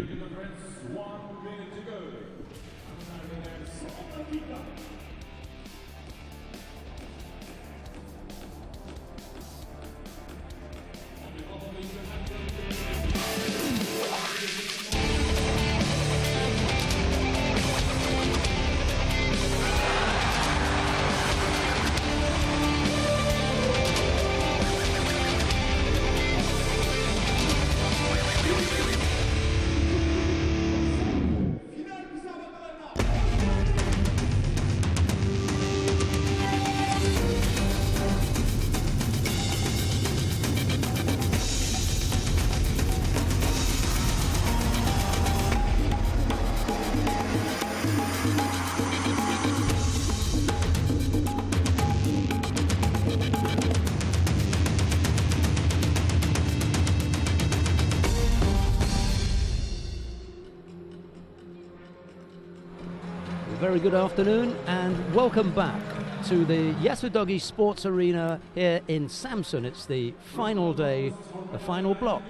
Judo friends, 1 minute to go. Very good afternoon and welcome back to the Yasudogi Sports Arena here in Samsun. It's the final day, the final block.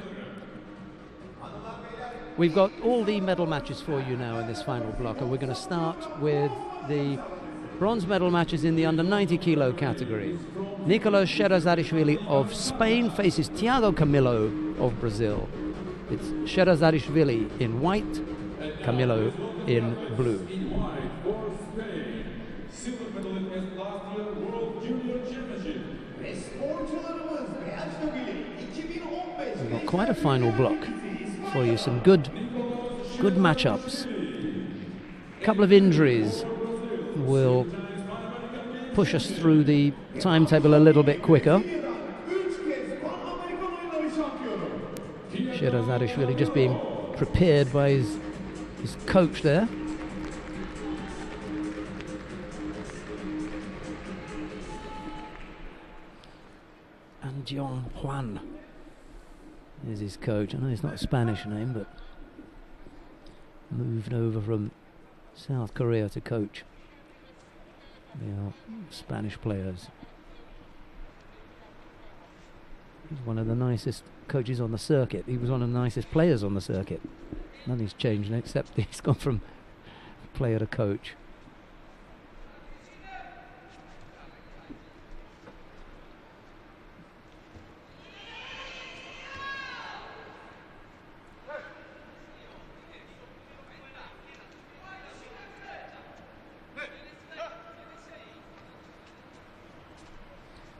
We've got all the medal matches for you now in this final block, and we're going to start with the bronze medal matches in the under 90 kilo category. Nicolas Sherazadishvili of Spain faces Thiago Camilo of Brazil. It's Sherazadishvili in white, Camilo in blue. We've got quite a final block for you, some good matchups. A couple of injuries will push us through the timetable a little bit quicker. Sherazadishvili just being prepared by his coach there. And John Juan is his coach. I know it's not a Spanish name, but moved over from South Korea to coach the Spanish players. He's one of the nicest coaches on the circuit. He was one of the nicest players on the circuit. Nothing's changed except he's gone from player to coach.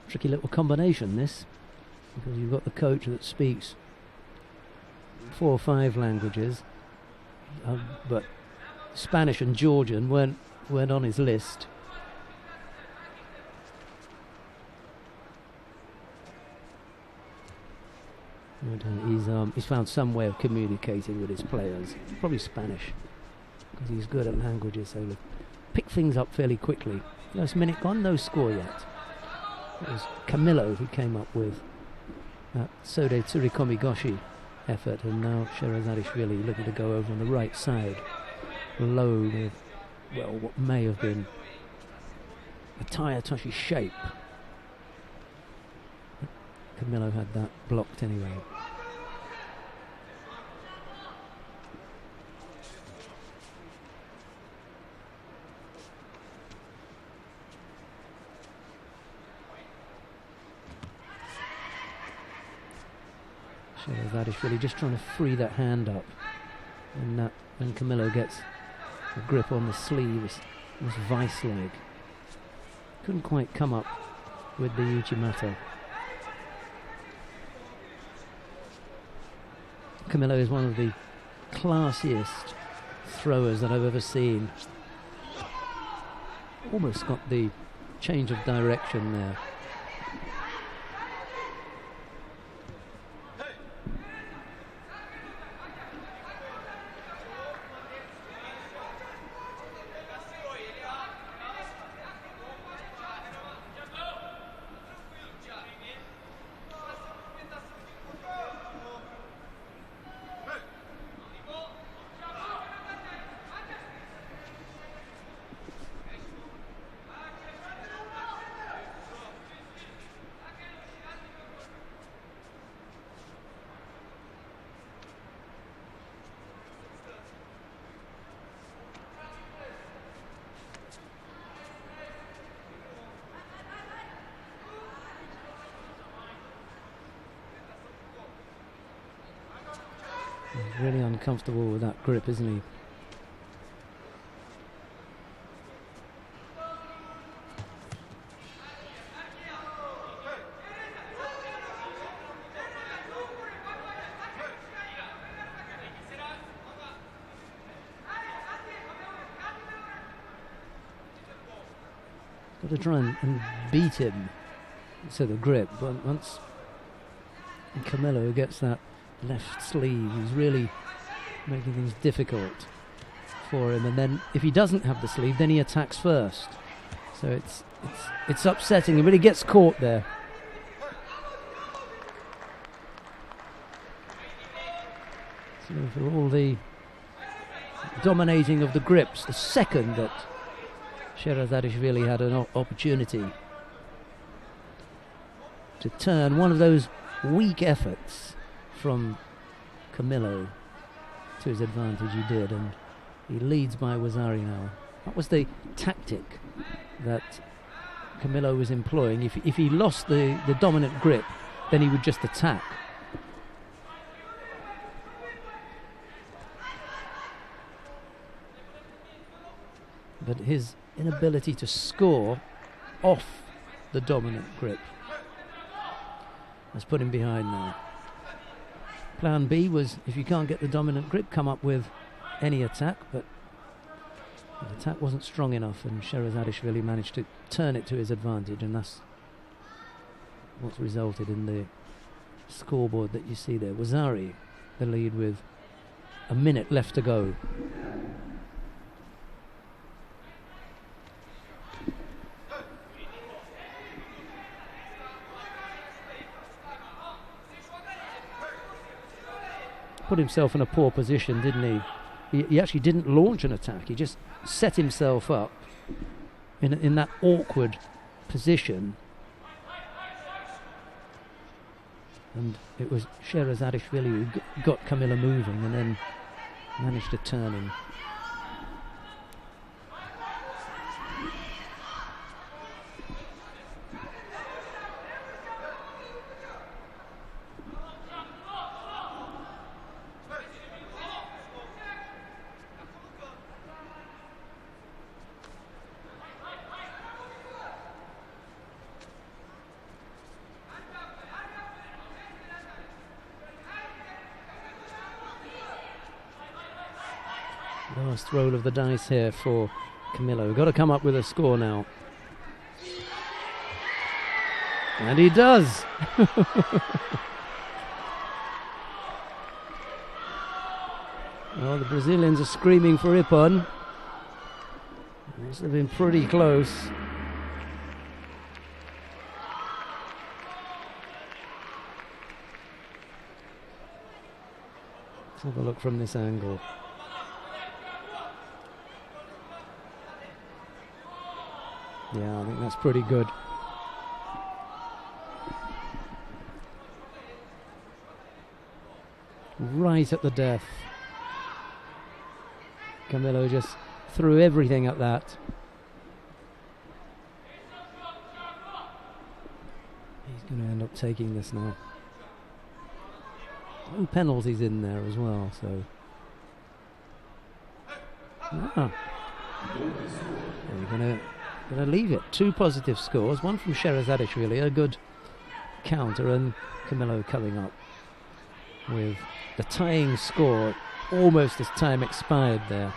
Tricky little combination, this, because you've got the coach that speaks 4 or 5 languages, but Spanish and Georgian weren't on his list. But he's found some way of communicating with his players, probably Spanish, because he's good at languages, so he'll pick things up fairly quickly. First minute gone, no score yet. It was Camilo who came up with that Sode Tsurikomi Goshi effort, and now Sherazadishvili looking to go over on the right side, low with, well, what may have been a Tayatoshi shape. But Camilo had that blocked anyway. Sherazadishvili just trying to free that hand up, and Camilo gets a grip on the sleeve, this vice leg. Couldn't quite come up with the Uchimata. Camilo is one of the classiest throwers that I've ever seen. Almost got the change of direction there. Really uncomfortable with that grip, isn't he? Got to try and beat him to the grip, but once Camilo gets that left sleeve, he's really making things difficult for him. And then if he doesn't have the sleeve, then he attacks first. So it's upsetting him, but he gets caught there. So for all the dominating of the grips, the second that Sherazadishvili had an opportunity to turn one of those weak efforts from Camilo to his advantage, he did, and he leads by Wazari now. That was the tactic that Camilo was employing. If he lost the dominant grip, then he would just attack. But his inability to score off the dominant grip has put him behind now. Plan B was, if you can't get the dominant grip, come up with any attack, but the attack wasn't strong enough, and Sherazadishvili managed to turn it to his advantage, and that's what's resulted in the scoreboard that you see there. Wazari, the lead with a minute left to go. Put himself in a poor position, didn't he? He actually didn't launch an attack. He just set himself up in that awkward position. And it was Sherazadishvili who got Camilo moving and then managed to turn him. Last roll of the dice here for Camilo. Got to come up with a score now. And he does! Well, the Brazilians are screaming for Ippon. Must have been pretty close. Let's have a look from this angle. Yeah, I think that's pretty good. Right at the death. Camilo just threw everything at that. He's going to end up taking this now. No penalties in there as well, so... We're going to leave it. 2 positive scores, one from Sherazadishvili, a good counter, and Camilo coming up with the tying score almost as time expired there.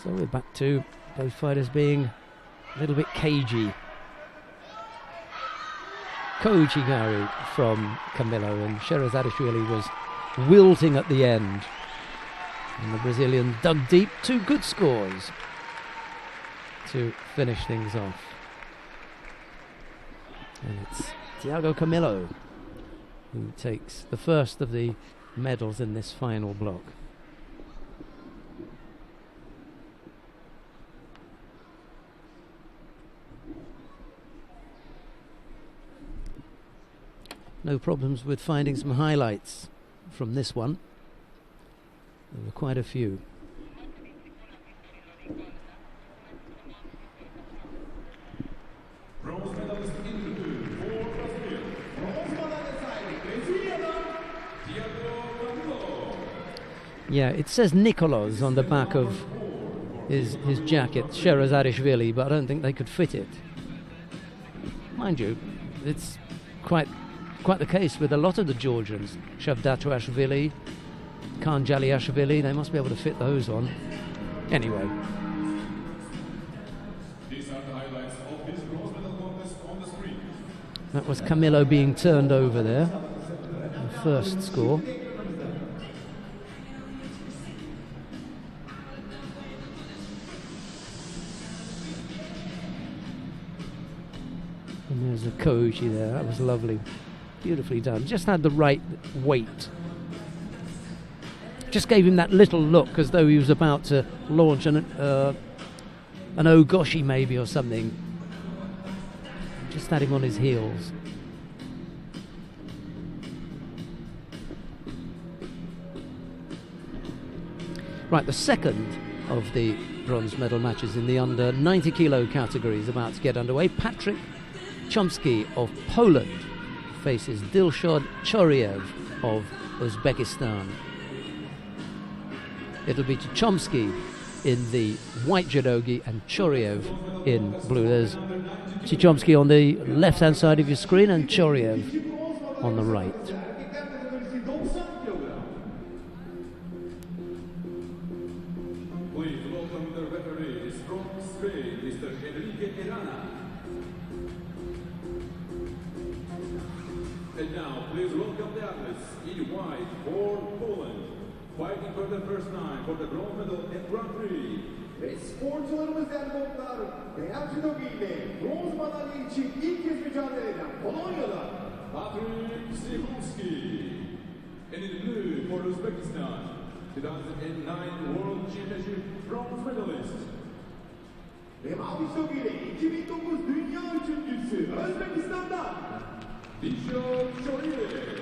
So we're back to both fighters being a little bit cagey. Koichigari from Camilo, and Sherazadishvili was wilting at the end. And the Brazilian dug deep. 2 good scores to finish things off. And it's Thiago Camilo who takes the first of the medals in this final block. No problems with finding some highlights from this one. There were quite a few. Yeah, it says Nicholas on the back of his jacket, Sherazadishvili, but I don't think they could fit it. Mind you, it's quite the case with a lot of the Georgians. Shavdatuashvili, Khanjaliashvili, they must be able to fit those on. Anyway. These are the highlights of this bronze medal contest on the screen. That was Camillo being turned over there. The first score. And there's a Koji there. That was lovely. Beautifully done. Just had the right weight. Just gave him that little look as though he was about to launch an Ogoshi maybe or something. Just had him on his heels. Right, the second of the bronze medal matches in the under 90 kilo category is about to get underway. Patrick Chomsky of Poland faces Dilshad Choriev of Uzbekistan. It'll be to Chomsky in the white judogi and Choriev in blue. There's Chomsky on the left-hand side of your screen and Choriev on the right. Please welcome the referee from Spain, Mr. Enrique Arana. And now, please welcome the athletes in white for Poland, fighting for the first time for the bronze medal at Grand Prix. Ve sporcularımız Erdoğanlar beyaz judo ile bronz madalya için ilk kez mücadele eden Polonya'da Patrick Sikulski. And in blue for Uzbekistan, 2009 World Championship bronze medalist. ve mavi judo ile 2009 Dünya Üçüncüsü Özbekistan'da Dilshad Choriev.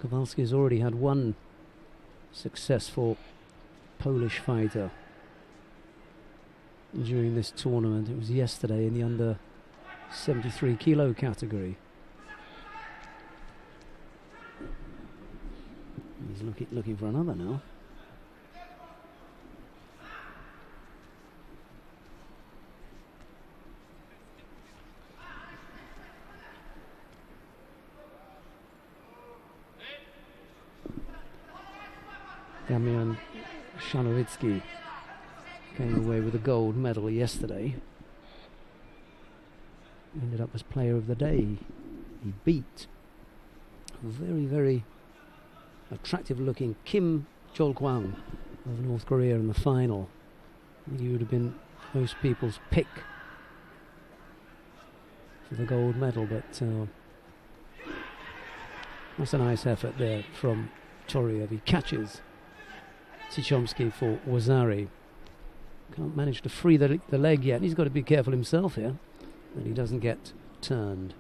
Kowalski has already had one successful Polish fighter during this tournament. It was yesterday in the under 73 kilo category. He's looking for another now. Damian Shanovitsky came away with a gold medal yesterday. Ended up as player of the day. He beat a very, very attractive looking Kim Jol-kwang of North Korea in the final. He would have been most people's pick for the gold medal, but that's a nice effort there from Choriev. He catches Chomsky for Wazari. Can't manage to free the leg yet. He's got to be careful himself here that he doesn't get turned.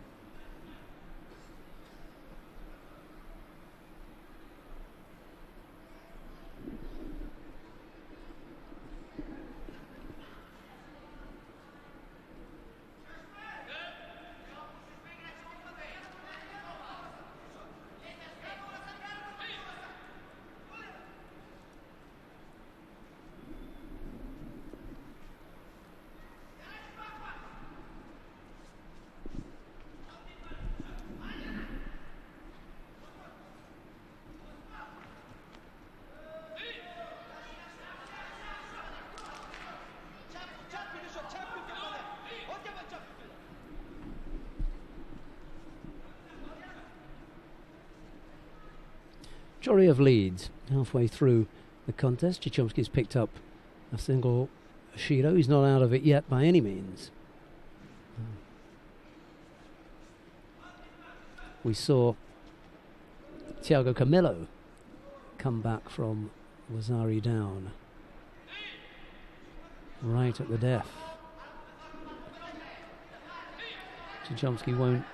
Choriev leads halfway through the contest. Chechomsky's picked up a single Shido. He's not out of it yet by any means. We saw Thiago Camillo come back from Wazari down right at the death. Chechomsky won't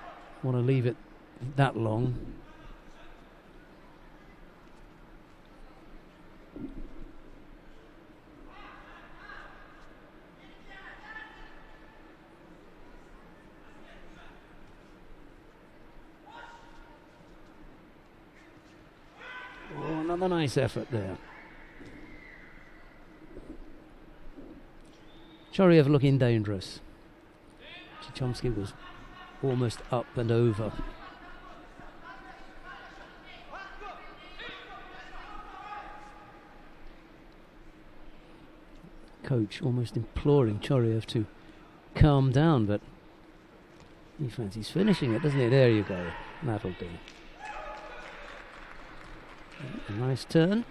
want to leave it that long. Oh, another nice effort there. Choriev looking dangerous. Chechomsky was almost up and over. Coach almost imploring Choriev to calm down, but he fancies finishing it, doesn't he? There you go. That'll do. A nice turn.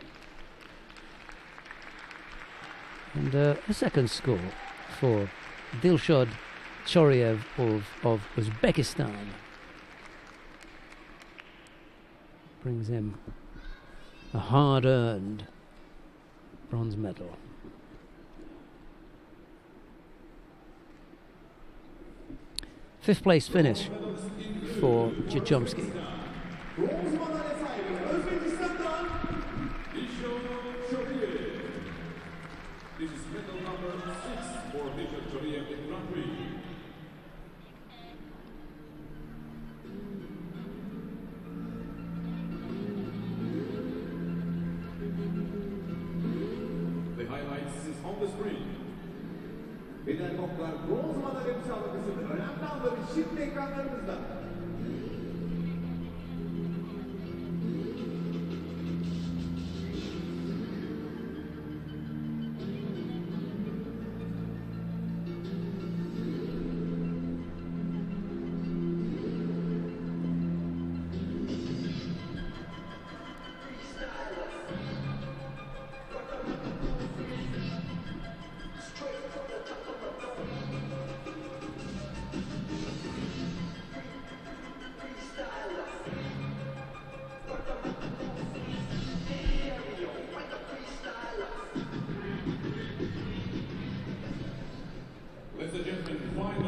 And a second score for Dilshod Choriev of Uzbekistan. Brings him a hard-earned bronze medal. Fifth place finish for Chechomsky. This is medal number 6 for Judo Grand-Prix. The highlights is on the screen. Medal toplar bronz madalya müsabakasının önemli anları şimdi ekranlarımızda.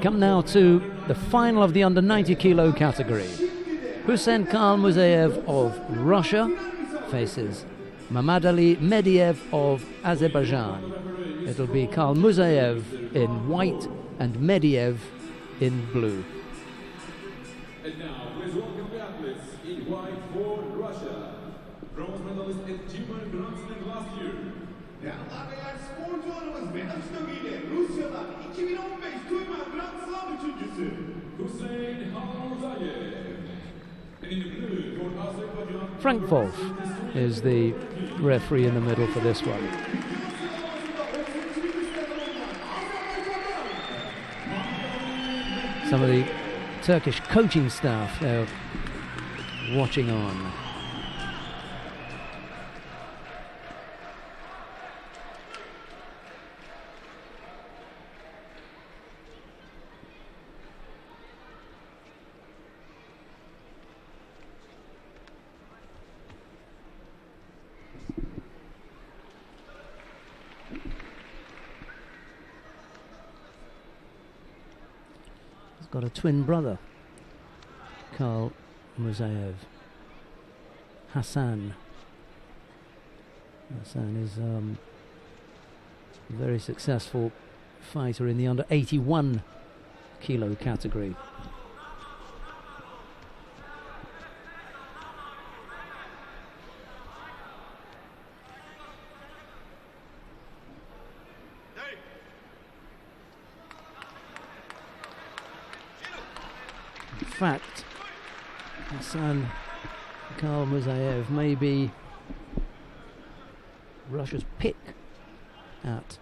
Come now to the final of the under 90 kilo category. Hussein Khalmuzayev of Russia faces Mamadali Mediev of Azerbaijan. It'll be Khalmuzayev in white and Mediev in blue. And now, please welcome the athletes in white for Russia. Bronze medalist at Judo Grand-Prix last year. Değerli beyler, sporcularımız medal işlemiyle Rusya'dan 2015 Turnuva Grand Slam üçüncüsü Hussein Khalmuzayev. And in the blue for Azerbaijan. Frank Wolf is the referee in the middle for this one. Some of the Turkish coaching staff there watching on. Got a twin brother, Khalmuzayev. Hassan. Hassan is a very successful fighter in the under 81 kilo category. In fact, Hassan Khalmuzayev may be Russia's pick at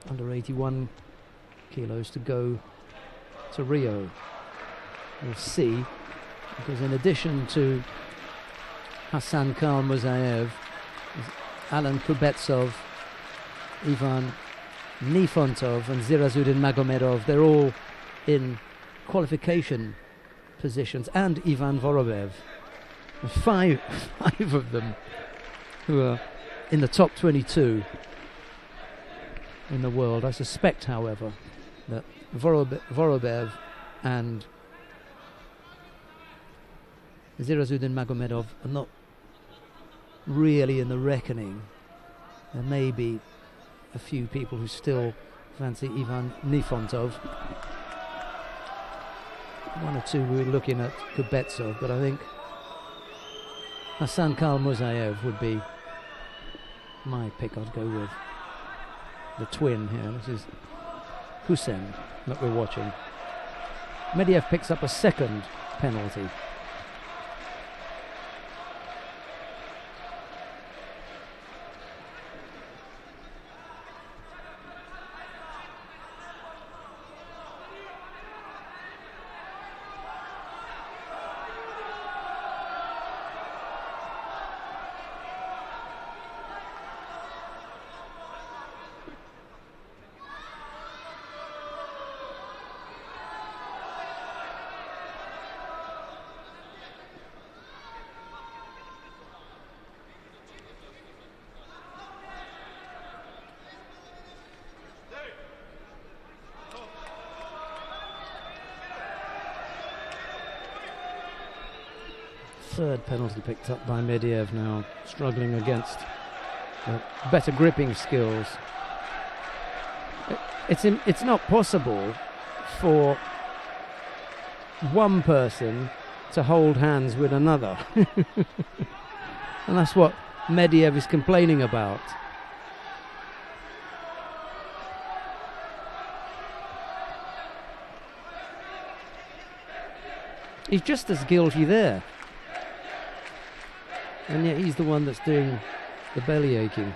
under 81 kilos to go to Rio. We'll see, because in addition to Hassan Kalmuzaev, Alan Kubetsov, Ivan Nifontov and Zirazuddin Magomedov, they're all in qualification positions, and Ivan Vorobev. Five of them who are in the top 22 in the world. I suspect, however, that Vorobev and Zirazuddin Magomedov are not really in the reckoning. There may be a few people who still fancy Ivan Nifontov. One or two we're looking at Kubetsov, but I think Hassan Kalmuzaev would be my pick. I'd go with the twin here. This is Hussein that we're watching. Medvedev picks up a second penalty. Third penalty picked up by Medvedev now, struggling against better gripping skills. It's not possible for one person to hold hands with another. And that's what Medvedev is complaining about. He's just as guilty there. And yet he's the one that's doing the belly aching.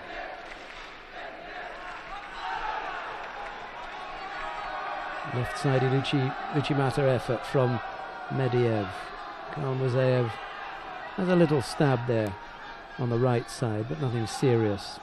Left-sided Uchimata effort from Medvedev. Kalmuzaev has a little stab there on the right side, but nothing serious.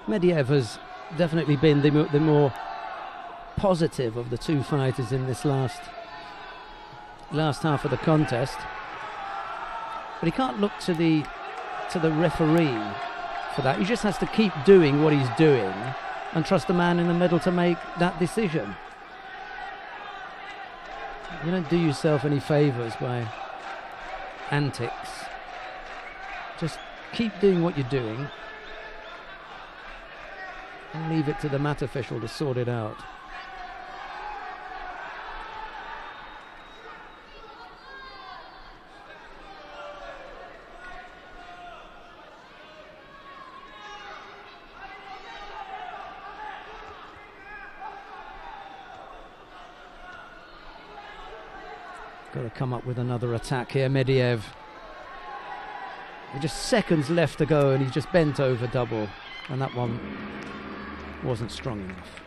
Medvedev has definitely been the more positive of the two fighters in this last half of the contest, but he can't look to the referee for that. He just has to keep doing what he's doing and trust the man in the middle to make that decision. You don't do yourself any favours by antics. Just keep doing what you're doing and leave it to the mat official to sort it out. Got to come up with another attack here, Medvedev. Just seconds left to go and he's just bent over double, and that one wasn't strong enough.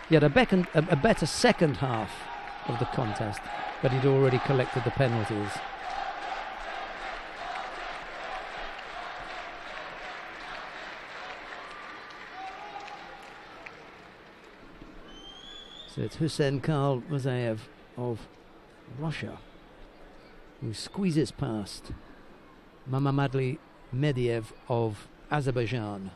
He had a better second half of the contest, but he'd already collected the penalties. So it's Hussein Kalmuzaev of Russia who squeezes past Mamadli Medvedev of Azerbaijan.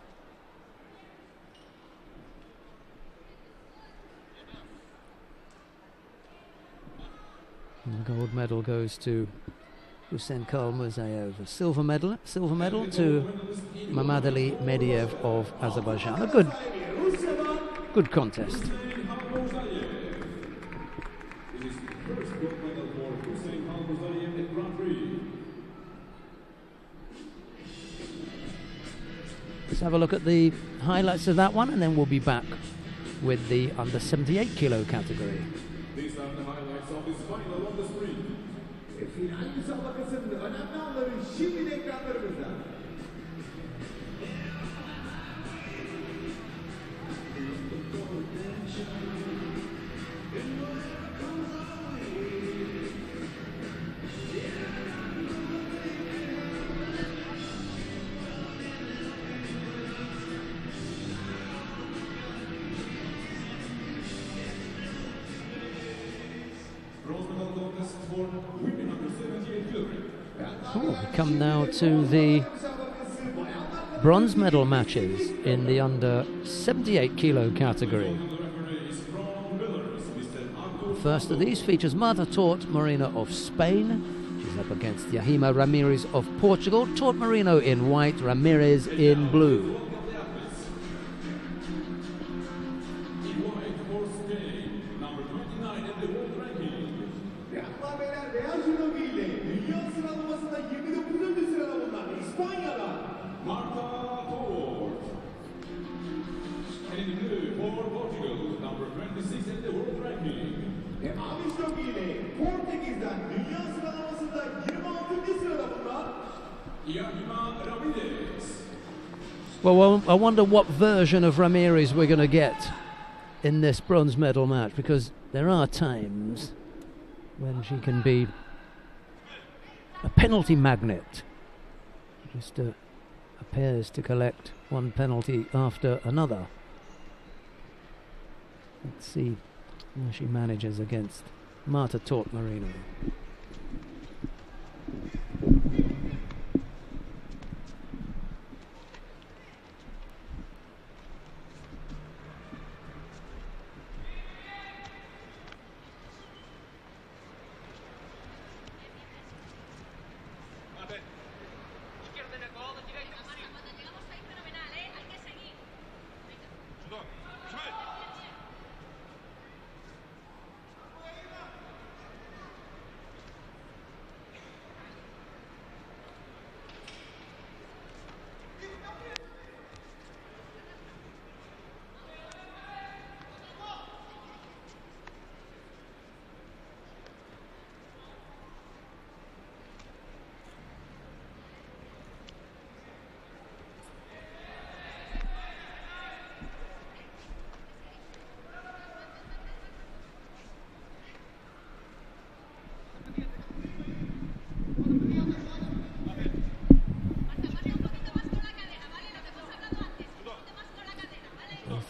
And the gold medal goes to Hussein Kalmuzayev. A silver medal to Mamadali Mediev of Azerbaijan. A good contest. Let's have a look at the highlights of that one, and then we'll be back with the under 78 kilo category. These are the highlights of this final on the screen. Final müsabakasının önemli anları şimdi ekranlarımızda. We come now to the bronze medal matches in the under 78 kilo category. The first of these features Marta Tort Marino of Spain. She's up against Yahima Ramirez of Portugal. Tort Marino in white, Ramirez in blue. Well, I wonder what version of Ramirez we're going to get in this bronze medal match, because there are times when she can be a penalty magnet. Just appears to collect one penalty after another. Let's see how she manages against Marta Tort Marino.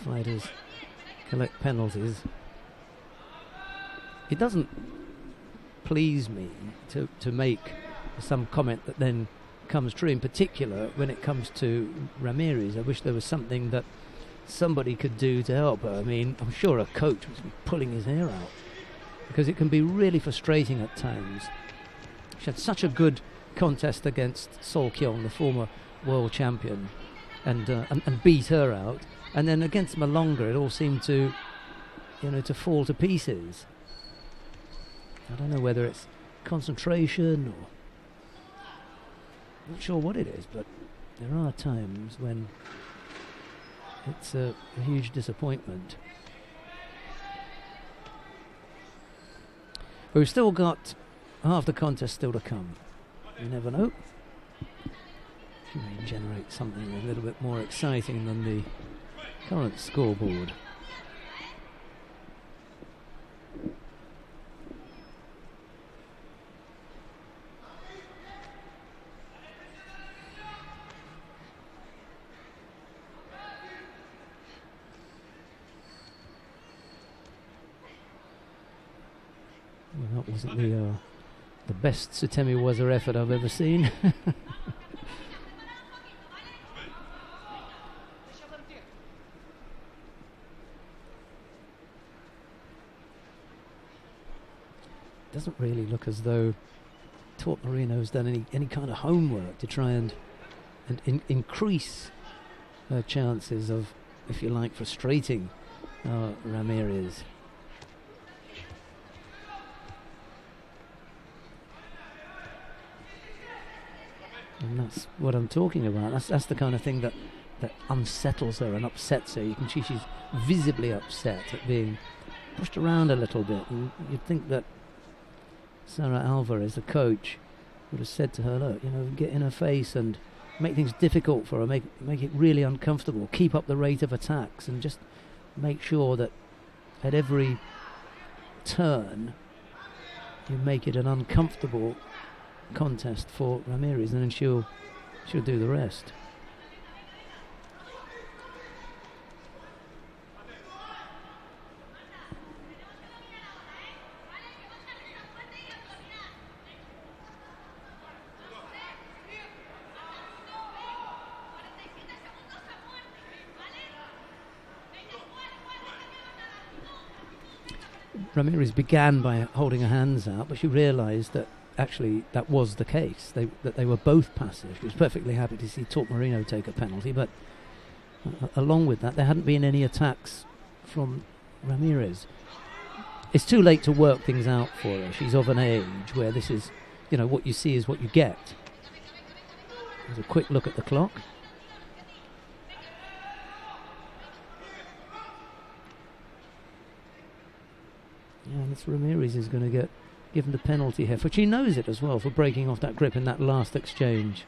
Fighters collect penalties. It doesn't please me to make some comment that then comes true, in particular when it comes to Ramirez. I wish there was something that somebody could do to help her. I mean, I'm sure a coach must be pulling his hair out, because it can be really frustrating at times. She had such a good contest against Sol Kyung, the former world champion, and beat her out. And then against Malonga, it all seemed to, to fall to pieces. I don't know whether it's concentration or not sure what it is, but there are times when it's a huge disappointment. But we've still got half the contest still to come. You never know. She may generate something a little bit more exciting than the current scoreboard. Well, that wasn't the best Sutemi Waza effort I've ever seen. doesn't really look as though Tort Marino's done any kind of homework to try and increase her chances of, if you like, frustrating Ramirez. And that's what I'm talking about. That's the kind of thing that unsettles her and upsets her. You can see she's visibly upset at being pushed around a little bit. And you'd think that Sarah Alvarez, the coach, would have said to her, look, get in her face and make things difficult for her, make it really uncomfortable, keep up the rate of attacks, and just make sure that at every turn you make it an uncomfortable contest for Ramirez, and then she'll do the rest. Ramirez began by holding her hands out, but she realised that actually that was the case, that they were both passive. She was perfectly happy to see Tort Marino take a penalty, but along with that there hadn't been any attacks from Ramirez. It's too late to work things out for her. She's of an age where this is, what you see is what you get. There's a quick look at the clock. Yeah, and it's Ramirez is going to get given the penalty here, for she knows it as well, for breaking off that grip in that last exchange.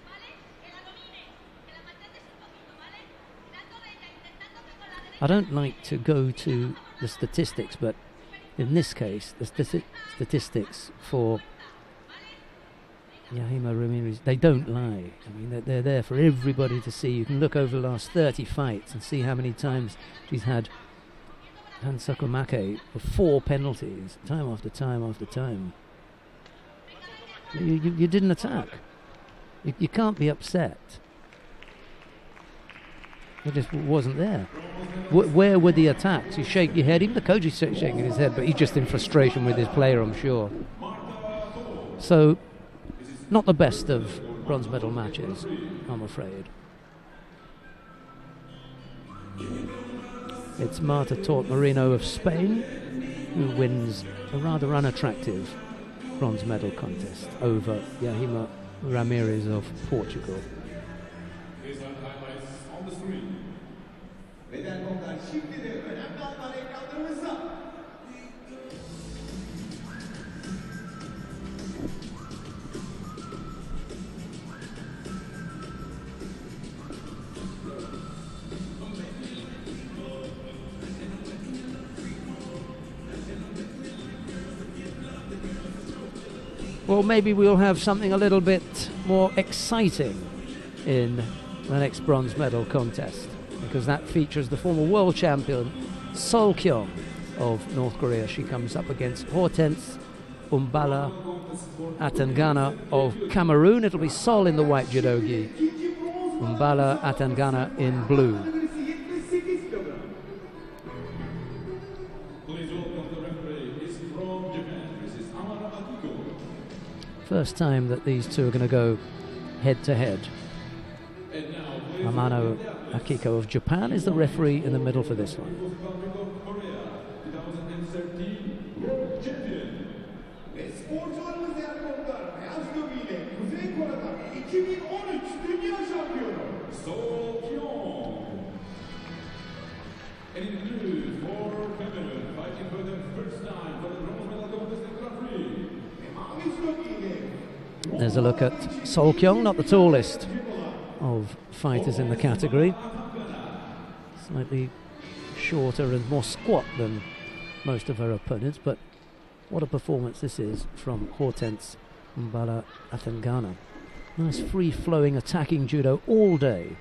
I don't like to go to the statistics, but in this case, the statistics for Yahima Ramirez, they don't lie. I mean, they're there for everybody to see. You can look over the last 30 fights and see how many times she's had Hansakomake for 4 penalties, time after time after time. You didn't attack. You can't be upset. It just wasn't there. Where were the attacks? You shake your head. Even the coach is shaking his head, but he's just in frustration with his player, I'm sure. So, not the best of bronze medal matches, I'm afraid. It's Marta Tort Marino of Spain who wins a rather unattractive bronze medal contest over Yahima Ramirez of Portugal. These are highlights on the screen. Beden komutan şimdi de önemli anlar ekranlarımızda. Well, maybe we'll have something a little bit more exciting in the next bronze medal contest, because that features the former world champion Sol Kyung of North Korea. She comes up against Hortense Umbala Atangana of Cameroon. It'll be Sol in the white judogi, Umbala Atangana in blue. First time that these two are going to go head-to-head. Amano Akiko of Japan is the referee in the middle for this one. And in blue for Cameroon, fighting for the first time for the bronze medal contest in Grand-Prix. There's a look at Sol Kyung, not the tallest of fighters in the category. Slightly shorter and more squat than most of her opponents, but what a performance this is from Hortense Umbala Atangana. Nice free-flowing attacking judo all day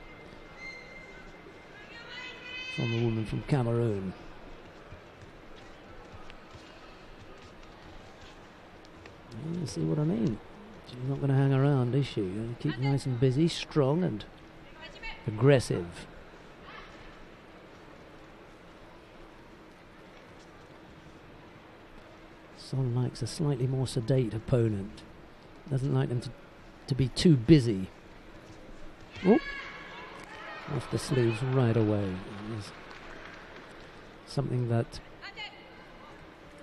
from the woman from Cameroon. You see what I mean? She's not going to hang around, is she? Going to keep nice and busy, strong and aggressive. Sol likes a slightly more sedate opponent. Doesn't like them to be too busy. Oh! Off the sleeves right away. There's something that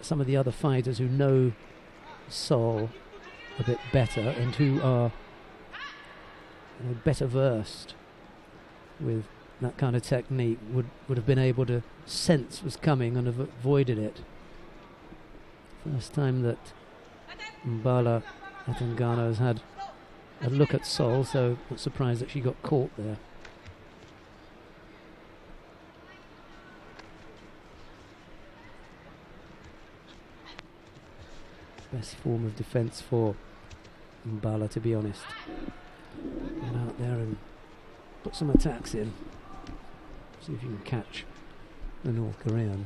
some of the other fighters who know Sol a bit better and who are better versed with that kind of technique would have been able to sense was coming and have avoided it. First time that Mbala Atangana has had a look at Sol, so not surprised that she got caught there. Best form of defence for Mbala, to be honest. Get out there and put some attacks in. See if you can catch the North Korean.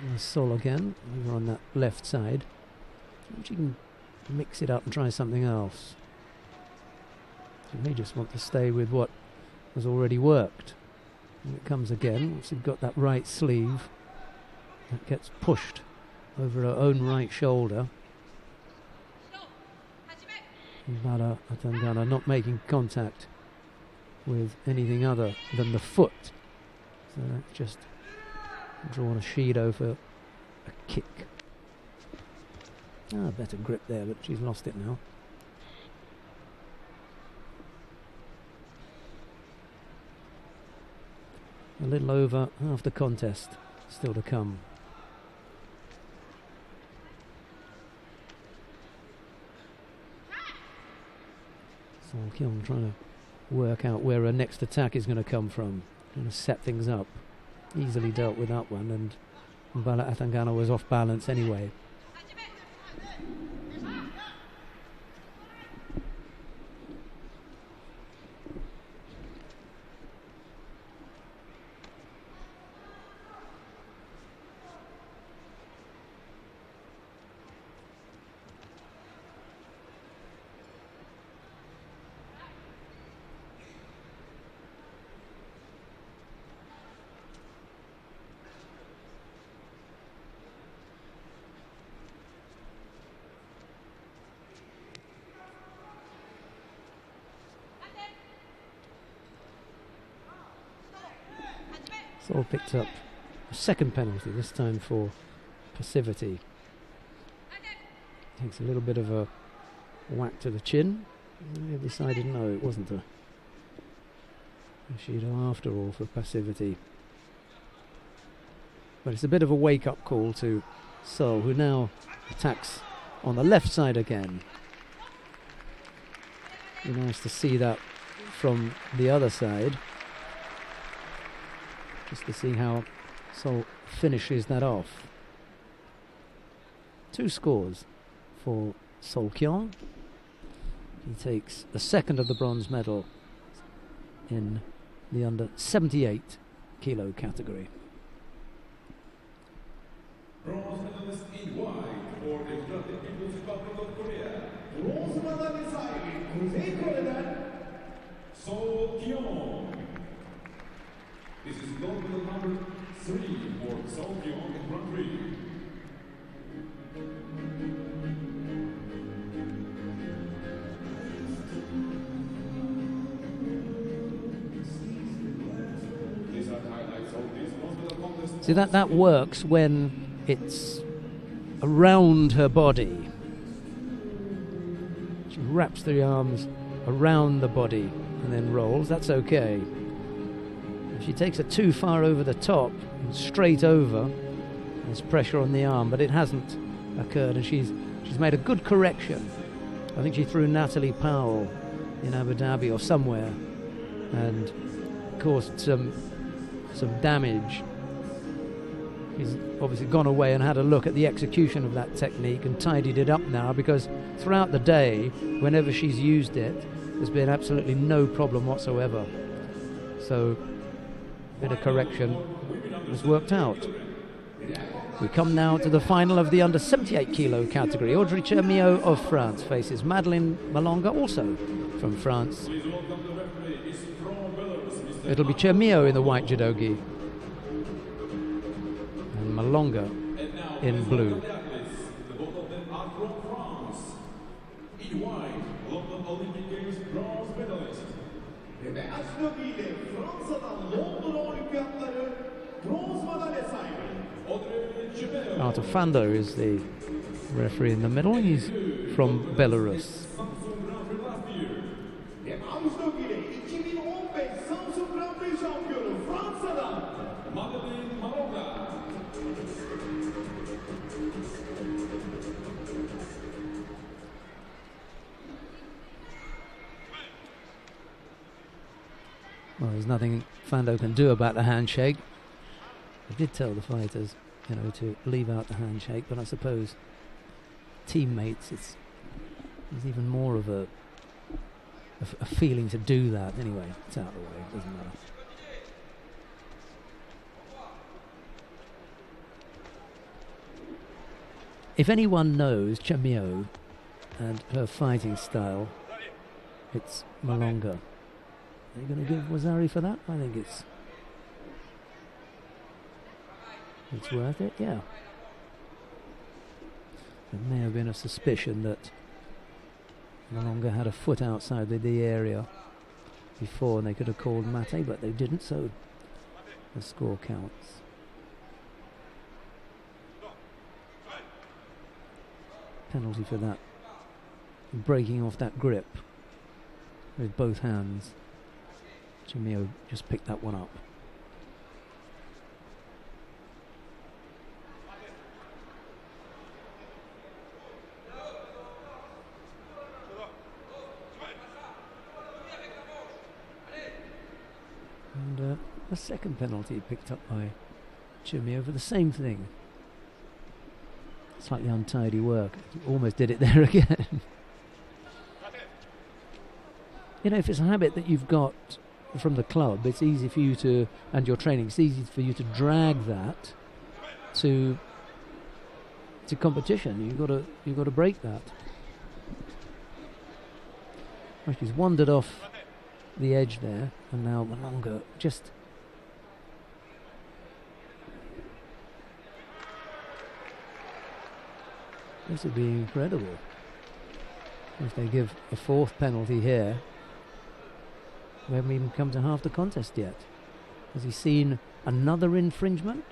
There's Sol again, over on that left side. She can mix it up and try something else. She may just want to stay with what has already worked. And it comes again, once you've got that right sleeve, that gets pushed over her own right shoulder. Mbala Atangana not making contact with anything other than the foot. So that's just drawn a Shido for a kick. Better grip there, but she's lost it now. A little over half the contest still to come. Sol Kyung trying to work out where her next attack is going to come from. Trying to set things up. Easily dealt with that one, and Mbala Atangana was off balance anyway. Sol picked up a second penalty, this time for passivity. Takes a little bit of a whack to the chin. They decided no, it wasn't a Shido after all for passivity. But it's a bit of a wake-up call to Sol, who now attacks on the left side again. Be nice to see that from the other side, just to see how Sol finishes that off. 2 scores for Sol Kyung. He takes the second of the bronze medal in the under 78 kilo category. Bronze medalist in white for the Democratic People's Republic of Korea. Bronze madalya sahibi Kuzey Kore'den Sol Kyung. This is gold medal number 3 for Sol Kyung in Grand-Prix. These are highlights of this bronze medal contest. See, that works when it's around her body. She wraps the arms around the body and then rolls. That's okay. If she takes it too far over the top and straight over, there's pressure on the arm, but it hasn't occurred, and she's made a good correction. I think she threw Natalie Powell in Abu Dhabi or somewhere and caused some damage. She's obviously gone away and had a look at the execution of that technique and tidied it up now, because throughout the day, whenever she's used it, there's been absolutely no problem whatsoever. So a bit of correction has worked out. We come now to the final of the under 78 kilo category. Audrey Chermillot of France faces Madeleine Malonga, also from France. It'll be Chermillot in the white judogi and Malonga in blue. In white, London Olympic Games bronze medalist. Ve beyaz judo ile Fransa'dan London Olimpiyatları bronz madalya sahibi. Artur Fando is the referee in the middle. He's from Belarus. Samsun Grand-Prix last year. Ve mavi judo ile 2015 Samsun Grand-Prix şampiyonu Fransa'dan Madeleine Malonga. Well, there's nothing Fando can do about the handshake. I did tell the fighters, to leave out the handshake, but I suppose teammates, it's even more of a feeling to do that. Anyway, it's out of the way, it doesn't matter. If anyone knows Chamio and her fighting style, it's Malonga. Are you going to give Wazari for that? I think it's worth it, yeah. There may have been a suspicion that Malonga had a foot outside the area before and they could have called Mate, but they didn't, so the score counts. Penalty for that. Breaking off that grip with both hands. Chamio just picked that one up. And a second penalty picked up by Chamio for the same thing. Slightly untidy work. Almost did it there again. If it's a habit that you've got from the club, it's easy for you to, and your training, it's easy for you to drag that to competition. You've got to break that. Well, she's wandered off the edge there, and now Malonga just this would be incredible if they give a fourth penalty here. We haven't even come to half the contest yet. Has he seen another infringement?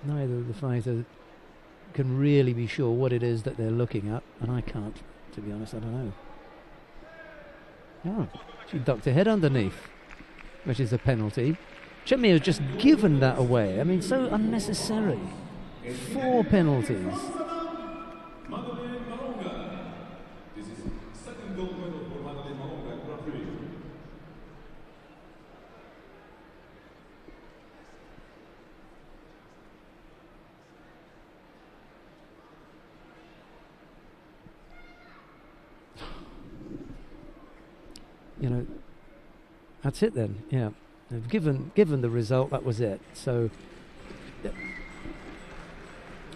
Neither of the fighters can really be sure what it is that they're looking at, and I can't, to be honest, I don't know. Oh, she ducked her head underneath, which is a penalty. Chamio's just given that away. I mean, so unnecessary. 4 penalties. Madeleine Malonga. This is second gold medal for Madeleine Malonga at Grand-Prix. That's it then, yeah. Given the result, that was it. So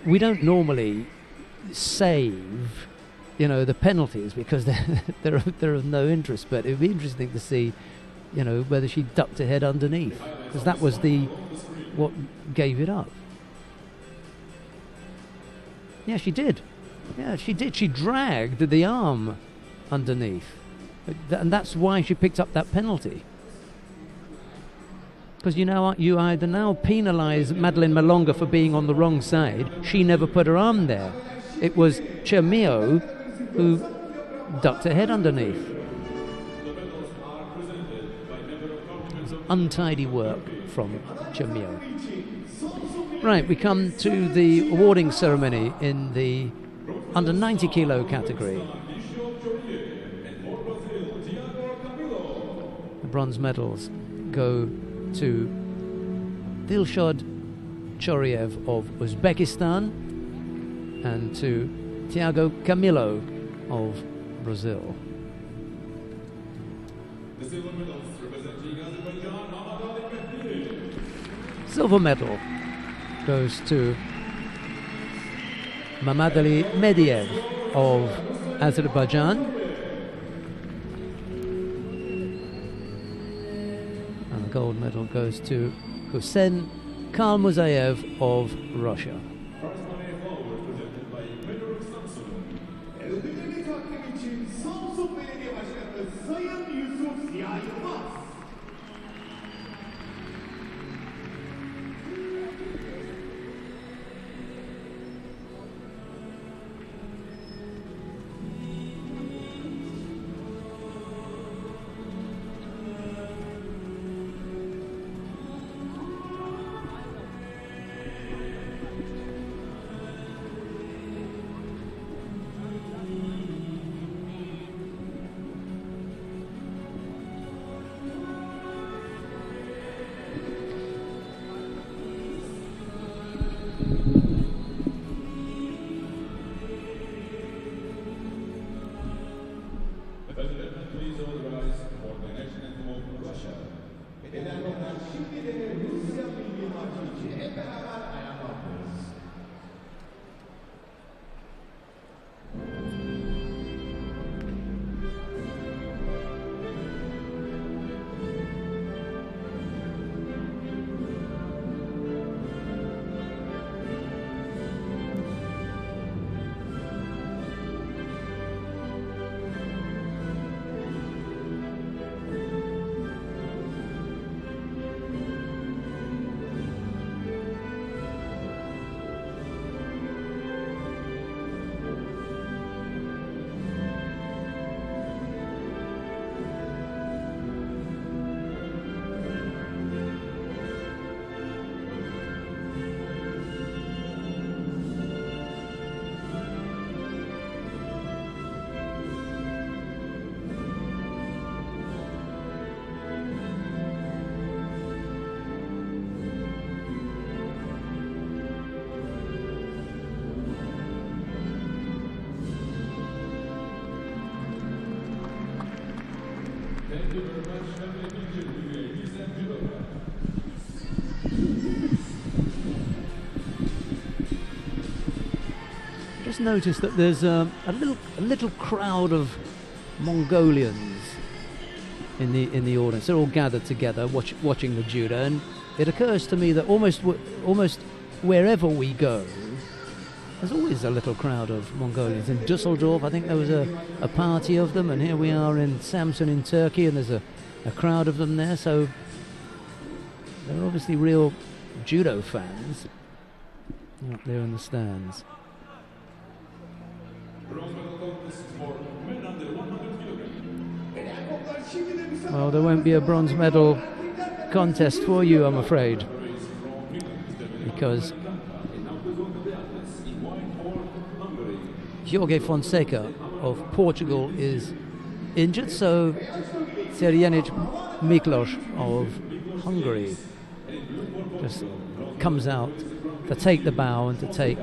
we don't normally save, the penalties because they're of no interest. But it would be interesting to see, whether she ducked her head underneath, because that was what gave it up. Yeah, she did. Yeah, she did. She dragged the arm underneath, and that's why she picked up that penalty. Because you either now penalise Madeleine Malonga for being on the wrong side. She never put her arm there. It was Chamio who ducked her head underneath. Untidy work from Chamio. Right, we come to the awarding ceremony in the under 90 kilo category. The bronze medals go to Dilshad Choriev of Uzbekistan and to Thiago Camilo of Brazil. The silver medals representing Azerbaijan, Mamad Ali. Silver medal goes to Mamad Ali Mediev of Azerbaijan. The gold medal goes to Hussein Kalmuzayev of Russia. First money forward presented by Judo Samsun. Ödülleri takdim için Samsun Belediye Başkanı Sayın Yusuf Ziya Yılmaz. Please all rise for the national anthem of Russia. Eden onlar şimdi de Rusya Milli Marşı için hep beraber ayağa kalkıyoruz. Thank you very much. Have a good day, ladies and gentlemen. Just noticed that there's a little crowd of Mongolians in the audience. They're all gathered together watching the judo, and it occurs to me that almost wherever we go, there's always a little crowd of Mongolians. In Dusseldorf, I think there was a party of them, and here we are in Samsun in Turkey, and there's a crowd of them there. So they're obviously real judo fans up there in the stands. Bronze medal contest for men under 100 kilograms. Eden onlar şimdi de müsabaka. Well, there won't be a bronze medal contest for you, I'm afraid, because Jorge Fonseca of Portugal is injured, so Serjenic Miklos of Hungary just comes out to take the bow and to take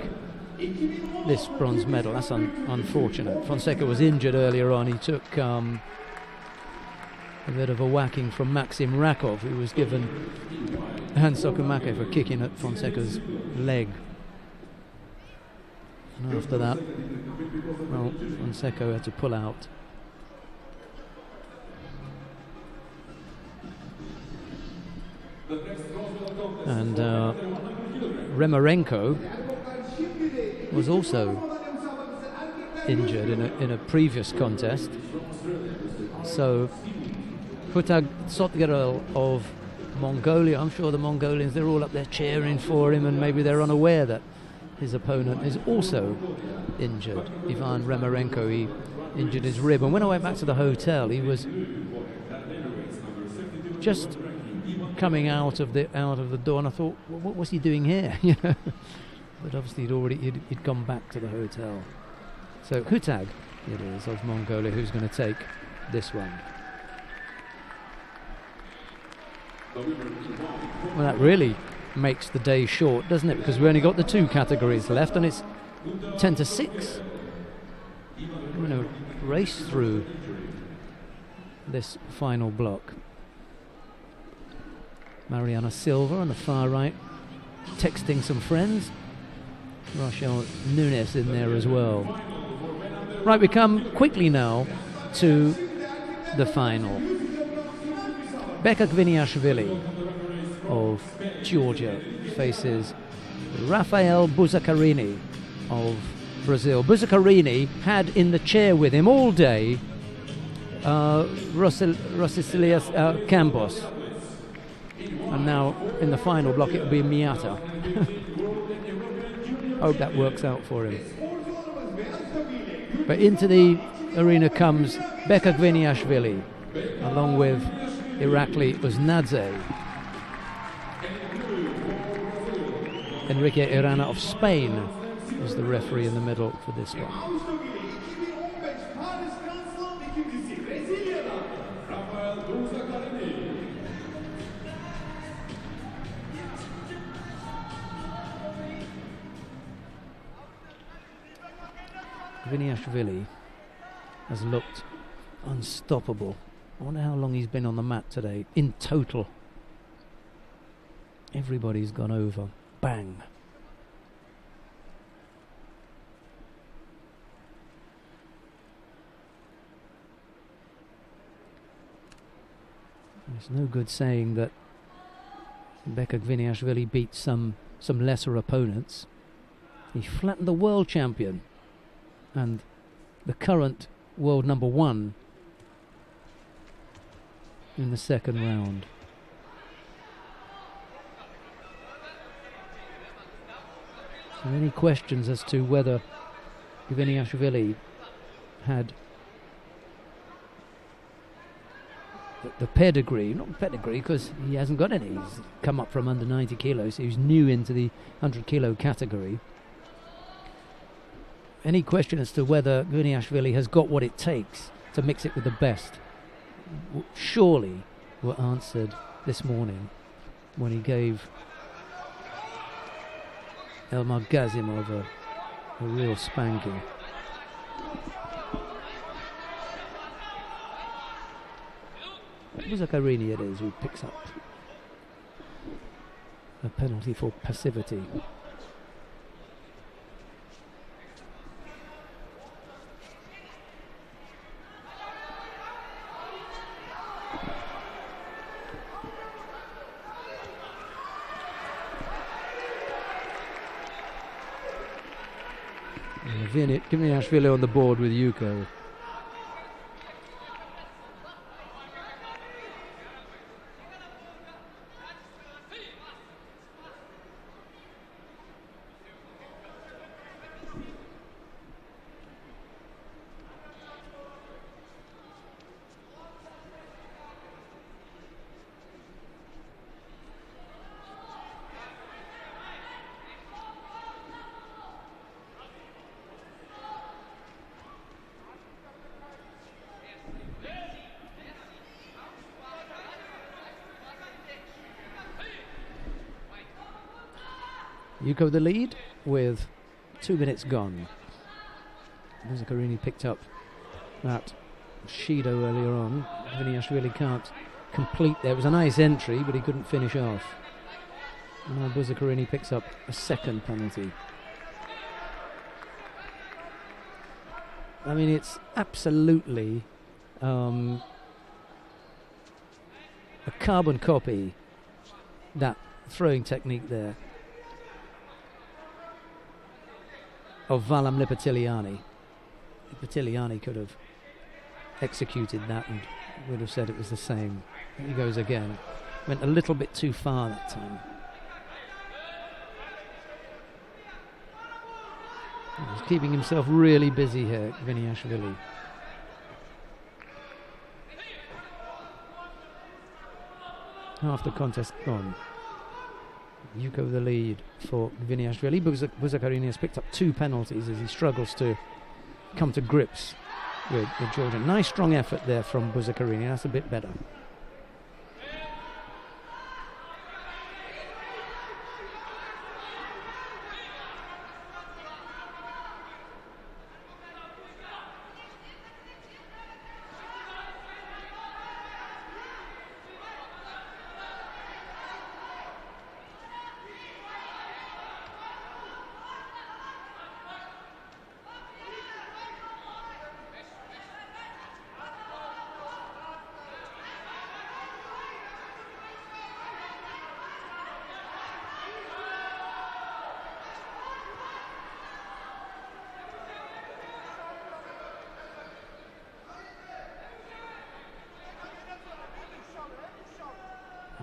this bronze medal. That's unfortunate. Fonseca was injured earlier on. He took a bit of a whacking from Maxim Rakov, who was given Hans Sokumake for kicking at Fonseca's leg. And after that, well, Fonseca had to pull out. And Remarenko was also injured in a previous contest. So Hutag Sotgerel of Mongolia, I'm sure the Mongolians, they're all up there cheering for him, and maybe they're unaware that his opponent is also injured. Ivan Remarenko, he injured his rib, and when I went back to the hotel, he was just coming out of the door, and I thought, what was he doing here? You know, but obviously he'd gone back to the hotel. So Hutag it is of Mongolia who's going to take this one. Well, that really makes the day short, doesn't it? Because we only got the two categories left, and it's 10-6. We're going to race through this final block. Mariana Silva on the far right, texting some friends. Rachel Nunes in there as well. Right, we come quickly now to the final. Beka Gviniashvili of Georgia faces Rafael Buzakarini of Brazil. Buzakarini had in the chair with him all day Rosicilias Campos. And now in the final block it will be Miyata. Hope that works out for him. But into the arena comes Beka Gviniashvili along with Irakli Uznadze. Enrique Irana of Spain is the referee in the middle for this one. Gviniashvili has looked unstoppable. I wonder how long he's been on the mat today. In total, everybody's gone over. Bang. It's no good saying that Beka Gviniashvili beat some lesser opponents. He flattened the world champion and the current world number one in the second round. So any questions as to whether Gviniashvili had the pedigree, not pedigree because he hasn't got any, he's come up from under 90 kilos, so he's new into the 100 kilo category. Any question as to whether Gviniashvili has got what it takes to mix it with the best surely were answered this morning when he gave Elmar Gazimov a real spanking. Buzakarini it is who picks up a penalty for passivity. Gviniashvili on the board with Yuko. Yuko the lead with 2 minutes gone. Buzakarini picked up that Shido earlier on. Gviniashvili can't complete there. It was a nice entry, but he couldn't finish off. And now Buzakarini picks up a second penalty. I mean, it's absolutely a carbon copy, that throwing technique there, of Valam Lipatiliani. Lipatiliani could have executed that and would have said it was the same. He goes again. Went a little bit too far that time. He's keeping himself really busy here, Gviniashvili. Half the contest gone. Yuko the lead for Gviniashvili. Buzakarini has picked up 2 penalties as he struggles to come to grips with Georgia. Nice strong effort there from Buzakarini. That's a bit better.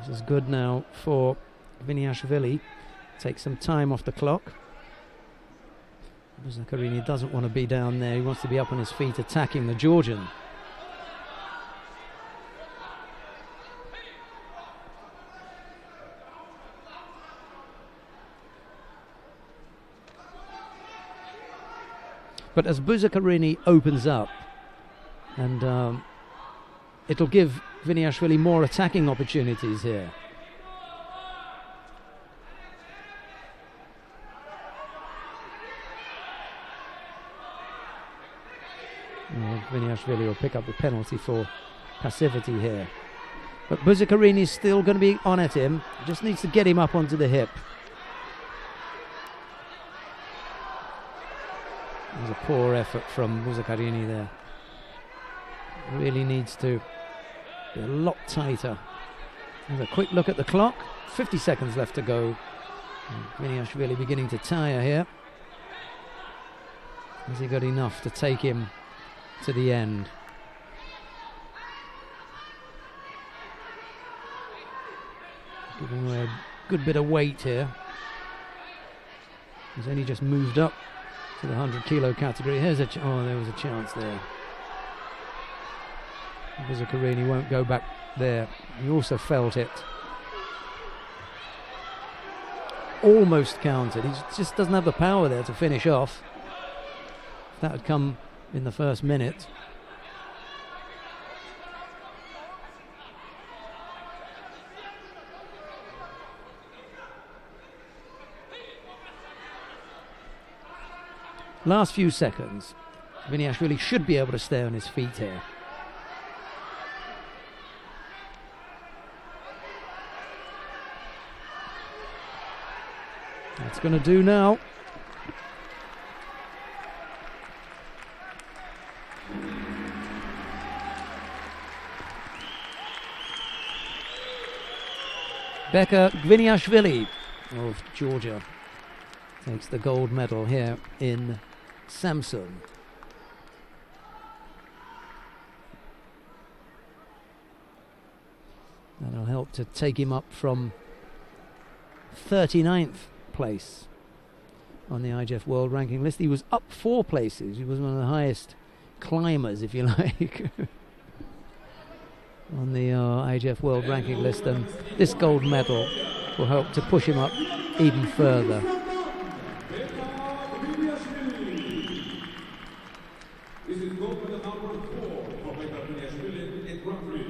This is good now for Viniashvili. Take some time off the clock. Zakarini doesn't want to be down there. He wants to be up on his feet attacking the Georgian. But as Buzakarini opens up, and it'll give Viniashvili more attacking opportunities here. Viniashvili will pick up the penalty for passivity here. But Buzakarini is still going to be on at him. Just needs to get him up onto the hip. There's a poor effort from Buzakarini there. Really needs to be a lot tighter. There's a quick look at the clock. 50 seconds left to go. Viniashvili beginning to tire here. Has he got enough to take him to the end? Giving away a good bit of weight here. He's only just moved up to the 100 kilo category. Here's a there was a chance there. Buzakarini won't go back there. He also felt it. Almost counted. He just doesn't have the power there to finish off. If that had come in the first minute. Last few seconds. Viniashvili should be able to stay on his feet here. That's going to do now. Beka Gviniashvili of Georgia takes the gold medal here in Samsun. That'll help to take him up from 39th place on the IJF World Ranking list. He was up 4 places. He was one of the highest climbers, if you like, on the IJF World Ranking list, and this gold medal will help to push him up even further. This is gold medal number 4 for Viniashvili in Grand-Prix.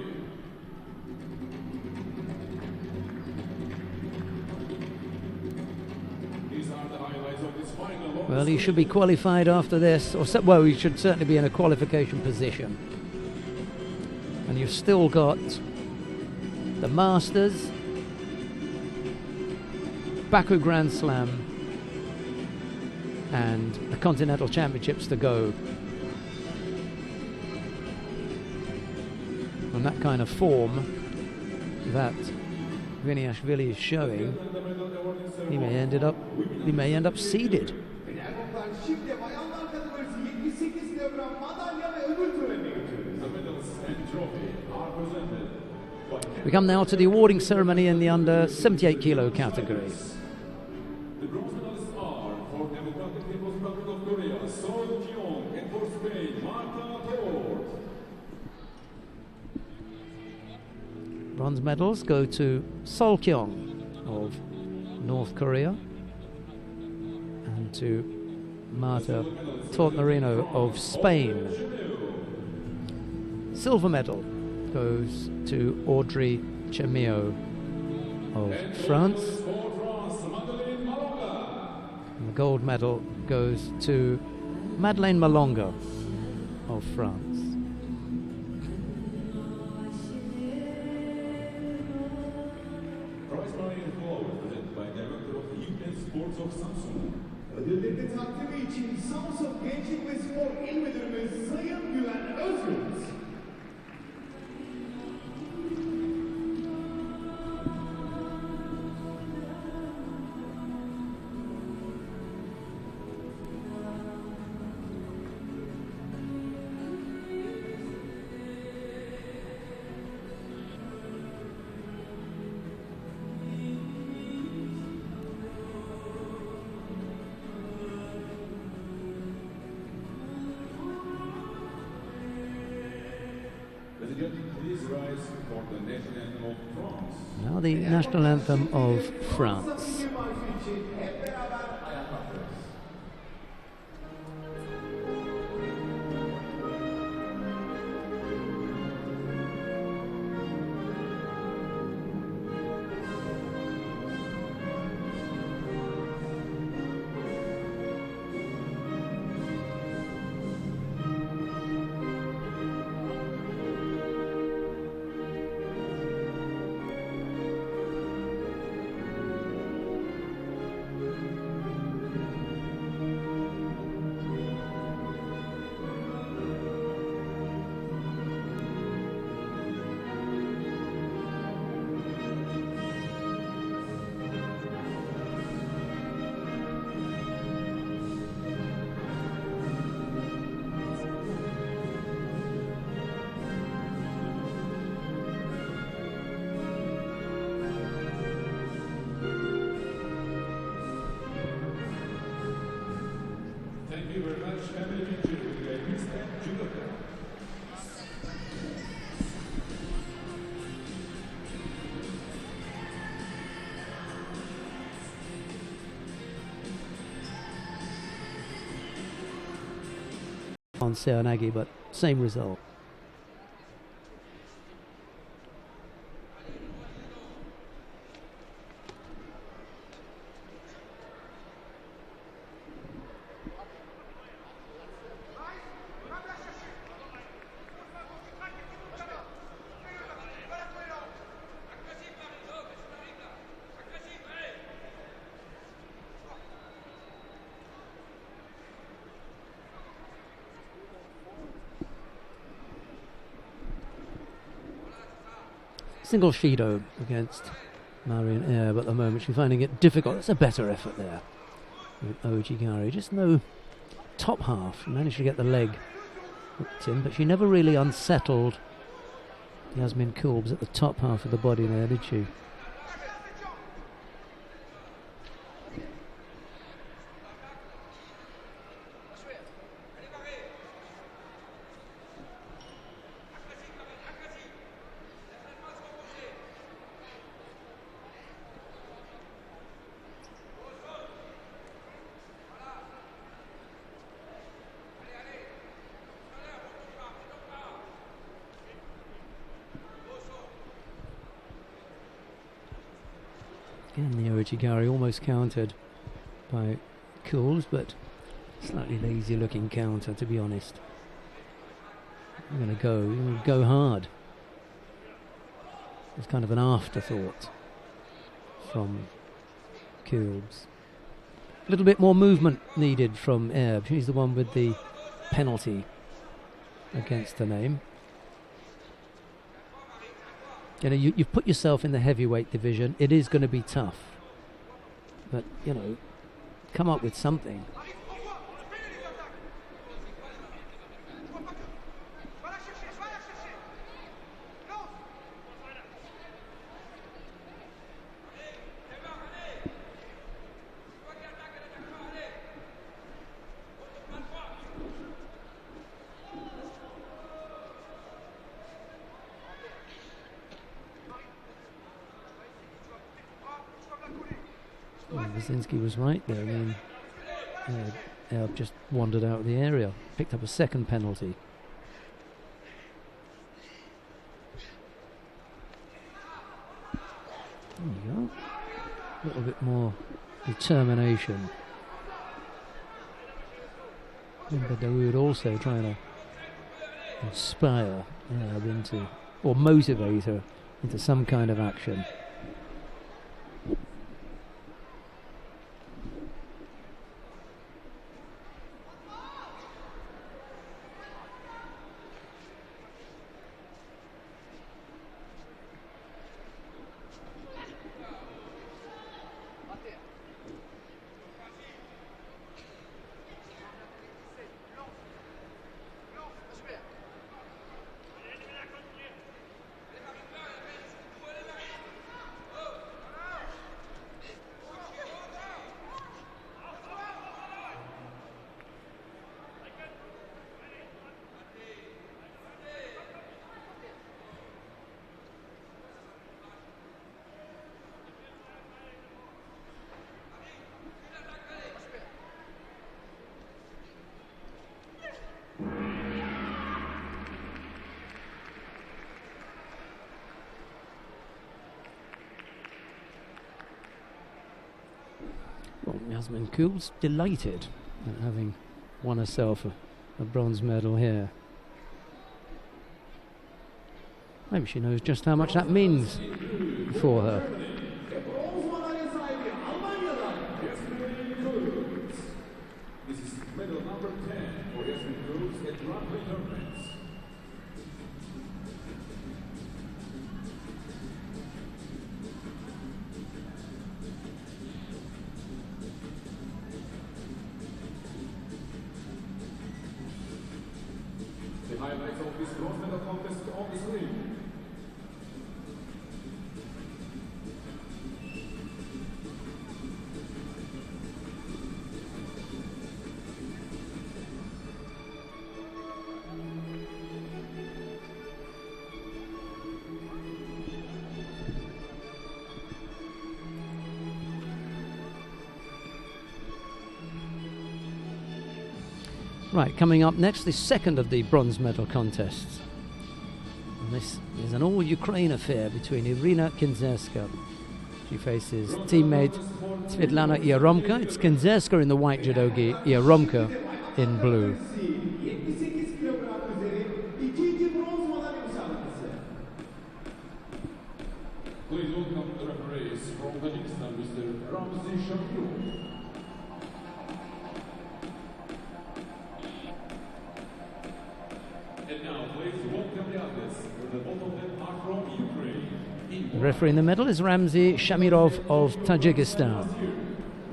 These are the highlights of this final. Well, he should be qualified after this, or well, he should certainly be in a qualification position. And you've still got the Masters, Baku Grand Slam, and the Continental Championships to go. And that kind of form that Viniashvili is showing, he may end up seeded. We come now to the awarding ceremony in the under 78 kilo category. The bronze medalists are for Democratic People's Republic of Korea, Sol Kyung, and for Spain, Marta Tort. Bronze medals go to Sol Kyung of North Korea and to Marta Tortmarino of Spain. Silver medal goes to Audrey Chemio of France. And the gold medal goes to Madeleine Malonga of France. Prize money and flower presented by Director of Youth and Sports of Samsun. Ödülleri takdimi için Samsun Gençlik ve Spor İl Müdürümüz Sayın Güven Özgür. and gentlemen, please rise for the national anthem of France. Now the national anthem of France. Thank you very much, family picture with the Judo Grand-Prix. On Seoinage, but same result. Single Shido against Marion Air, but at the moment she's finding it difficult. It's a better effort there with Ojigari. Just no top half. She managed to get the leg hooked in, but she never really unsettled Yasmin Kulbs at the top half of the body there, did she? Again, the Ojigari almost countered by Kulbs, but slightly lazy looking counter, to be honest. You're going to go hard. It's kind of an afterthought from Kulbs. A little bit more movement needed from Erb. She's the one with the penalty against her name. You know, you've put yourself in the heavyweight division. It is going to be tough. But, you know, come up with something. Wazinski was right there. I mean, Erb just wandered out of the area, picked up a second penalty. There you go. A little bit more determination. But Dawood also trying to inspire Erb into, or motivate her into some kind of action. Jasmine Kuhl's delighted at having won herself a bronze medal here. Maybe she knows just how much that means for her. This is medal number 10 for Jasmine Kuhl at Grand-Prix tournaments. The highlights of this bronze medal contest on the screen. Right, coming up next, the second of the bronze medal contests. And this is an all-Ukraine affair between Irina Kinzerska. She faces teammate Svetlana Yaromka. It's Kinzerska in the white judogi, Yaromka in blue. Please welcome the referees from Tajikistan, Mr. And now, please welcome the athletes. The both of them are from Ukraine. The referee in the medal is Ramzi Shamirov of Tajikistan.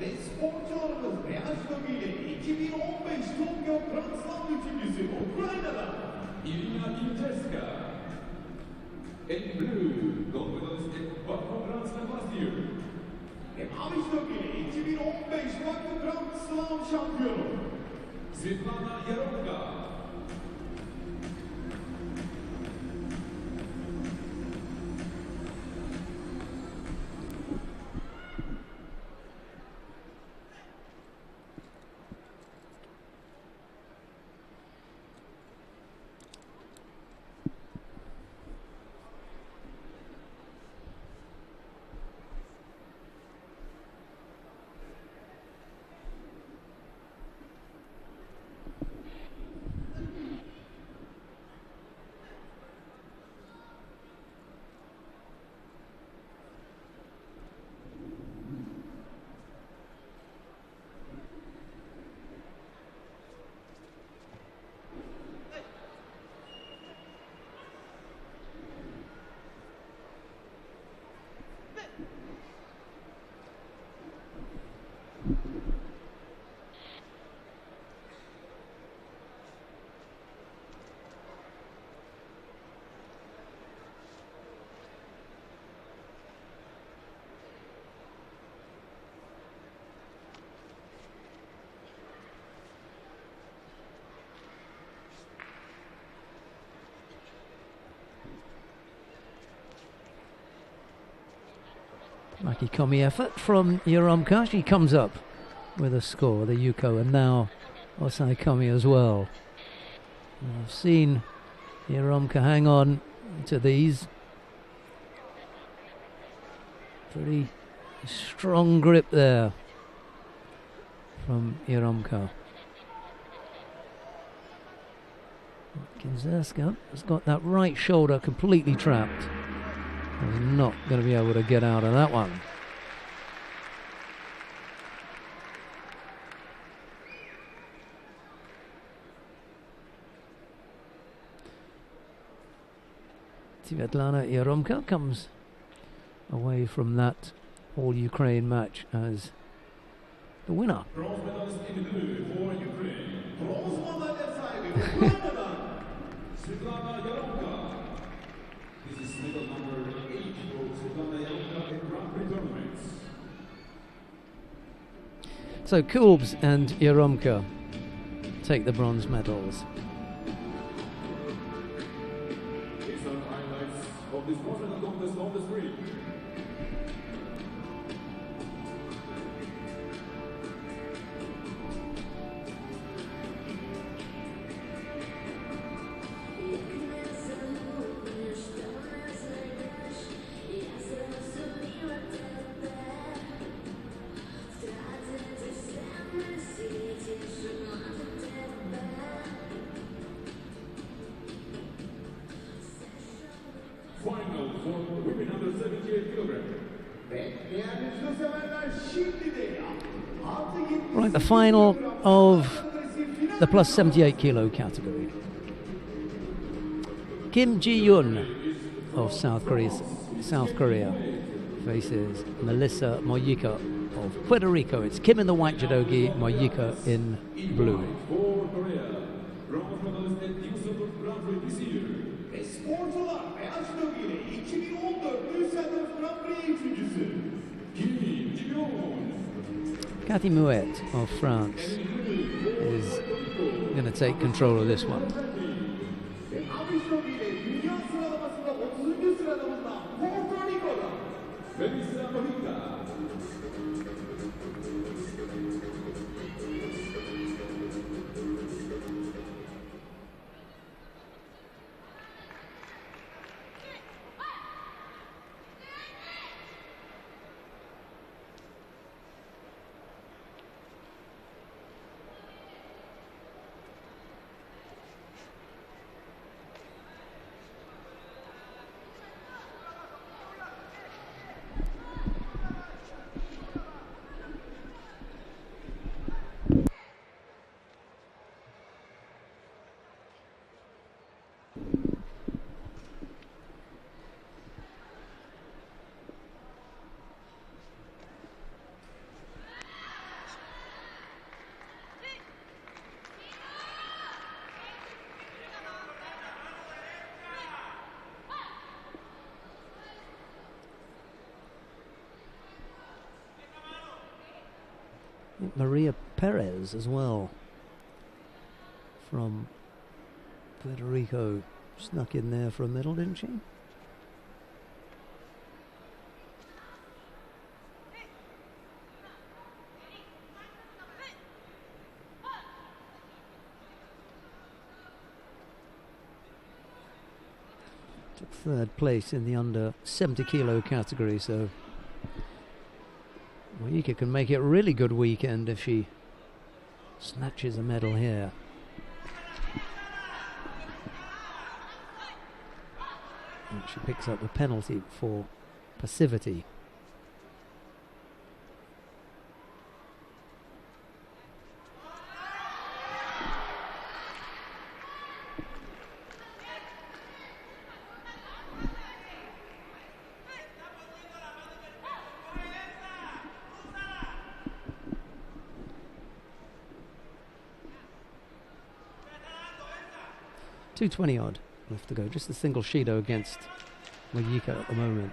Ve sporcularımız beyaz judogiyle 2015 Tokyo Grand Slam üçüncüsü Ukrayna'dan Irina Kinzerska. In blue, gold medalist at Baku Grand Slam last year. ve mavi judogiyle 2015 Tokyo Grand Slam şampiyonu Svetlana Yaromka. Makikomi effort from Yaromka. She comes up with a score, the Yuko, and now Osai Komi as well. I've seen Yaromka hang on to these. Pretty strong grip there from Yaromka. Kinzerska has got that right shoulder completely trapped. He's not going to be able to get out of that one. Svetlana Yaromka comes away from that all-Ukraine match as the winner. Bronze medalist in blue for Ukraine. bronz madalya sahibi Ukrayna'dan Svetlana Yaromka. This is medal number 8 for Svetlana Yaromka at Grand-Prix tournaments. So Kulbs and Yaromka take the bronze medals. These are highlights of this bronze medal contest on the screen. Ve değerli judo severler şimdi de artı 70 Right, the final of the plus 78 kilo category. Kim Ji-yoon of South Korea faces Melissa Moyika of Puerto Rico. It's Kim in the white judogi, Moyika in blue. For Korea, bronze medalist at Judo Grand-Prix this year. ve sporcular beyaz judo ile 2014 Untitled Grand-Prix üçüncüsü. Kim Ji-yoon. Cathy Mouet of France is going to take control of this one. Ve abi judo ile dünya sıralamasında 30. sırada bulunan Puerto Rico'da. Melissa Mojica. Maria Perez as well from Puerto Rico snuck in there for a medal, didn't she? Took third place in the under 70 kilo category, so Moyika can make it a really good weekend if she snatches a medal here. And she picks up a penalty for passivity. .220 odd left to go. Just a single Shido against Moyika at the moment.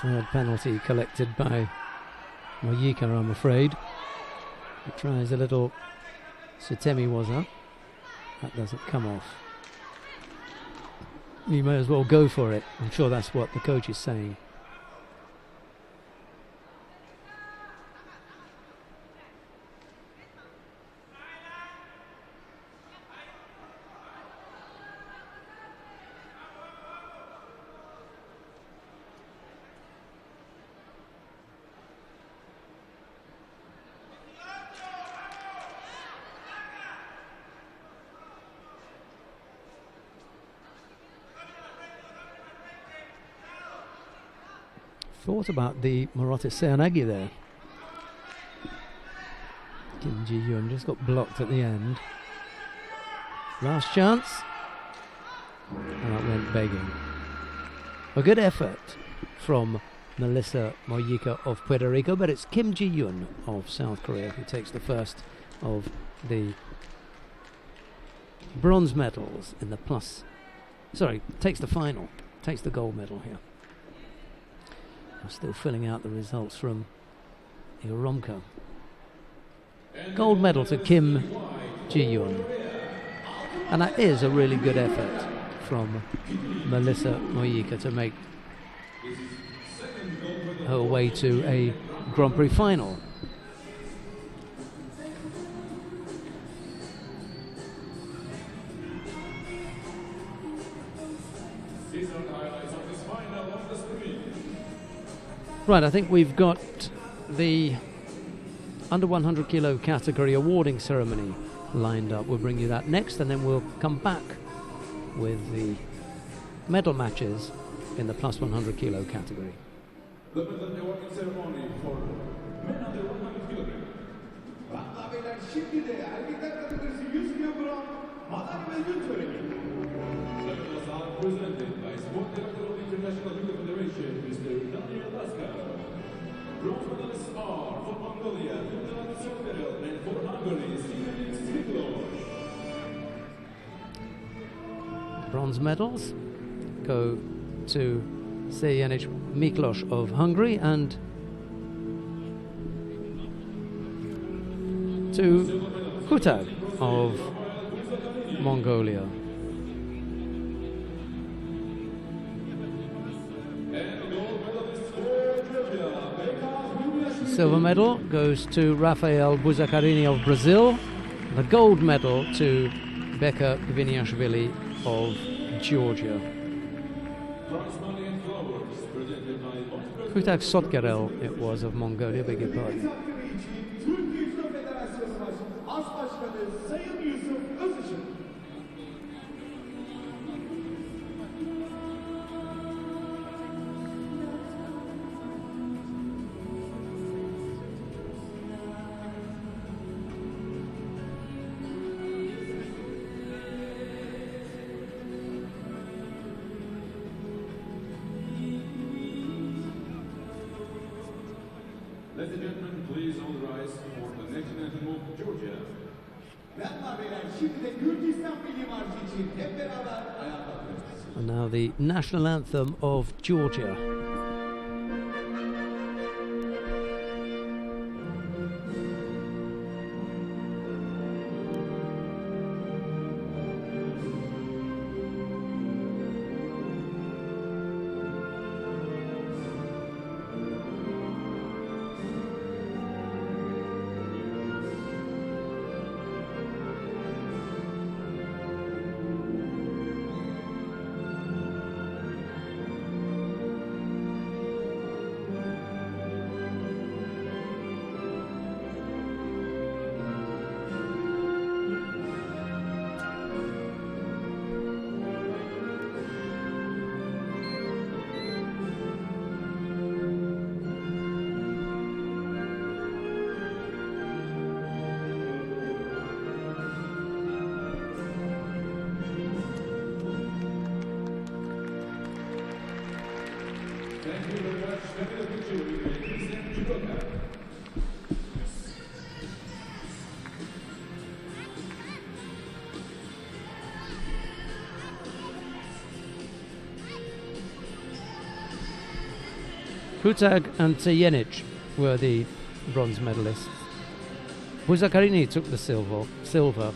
Third penalty collected by Moyika, I'm afraid. He tries a little Sutemi waza. That doesn't come off. You may as well go for it. I'm sure that's what the coach is saying. Thought about the Murata Seanagi there. Kim Ji-yoon just got blocked at the end. Last chance. And that went begging. A good effort from Melissa Mojica of Puerto Rico, but it's Kim Ji-yoon of South Korea who takes the first of the bronze medals in the takes the final, takes the gold medal here. I'm still filling out the results from Euromco. Gold medal to Kim Ji-yoon. And that is a really good effort from Melissa Mojica to make her way to a Grand Prix final. Right, I think we've got the under 100 kilo category awarding ceremony lined up. We'll bring you that next, and then we'll come back with the medal matches in the plus 100 kilo category. The medal awarding ceremony for men under 100 kilograms. Beyler şimdi de erkekler kategorisi 100 kilogram madalya ve ödül töreni. Medals are presented by Sport Director of the International Judo Federation, Mr. Daniel Laska. Bronze medalists are for Mongolia, Untitled Chapter, and for Hungary, Bronze medals go to Sejenic Miklos of Hungary and to Kutag of Mongolia. Silver medal goes to Rafael Buzakarini of Brazil. The gold medal to Beka Gviniashvili of Georgia. Kutag Sotgarel it was of Mongolia, beg your pardon. Türkiye Judo Federasyonu As Başkanı Sayın Yusuf Özışık. Ladies and gentlemen, please all rise for the national anthem of Georgia. Bayanlar beyler şimdi de Gürcistan Milli Marşı için hep beraber ayağa kalkıyoruz. And now the national anthem of Georgia. Thank you very much. Take a picture with the Christian judoka. Kutag and Sejenic were the bronze medalists. Buzakarini took the silver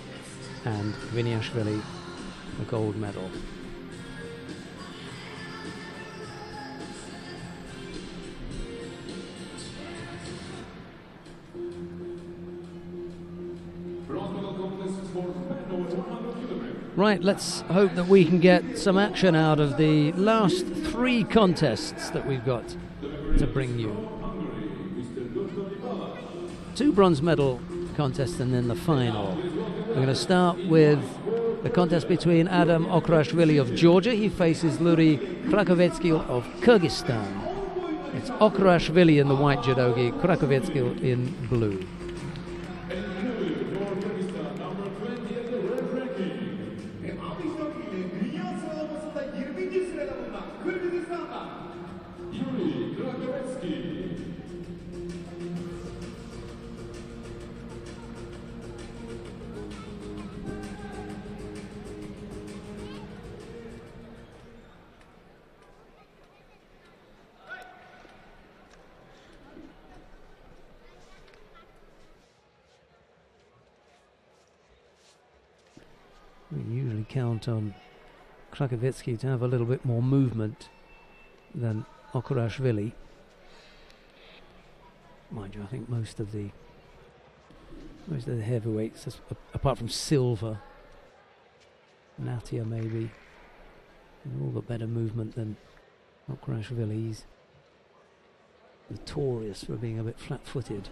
and Gviniashvili the gold medal. Right, let's hope that we can get some action out of the last three contests that we've got to bring you. 2 bronze medal contests and then the final. We're going to start with the contest between Adam Okrashvili of Georgia. He faces Luri Krakovetsky of Kyrgyzstan. It's Okrashvili in the white judogi, Krakowiecki in blue. We usually count on Krakowiecki to have a little bit more movement than Okrashvili. Mind you, I think most of the heavyweights, apart from Silva, Natia maybe, they've all got better movement than Okrashvili. He's notorious for being a bit flat-footed.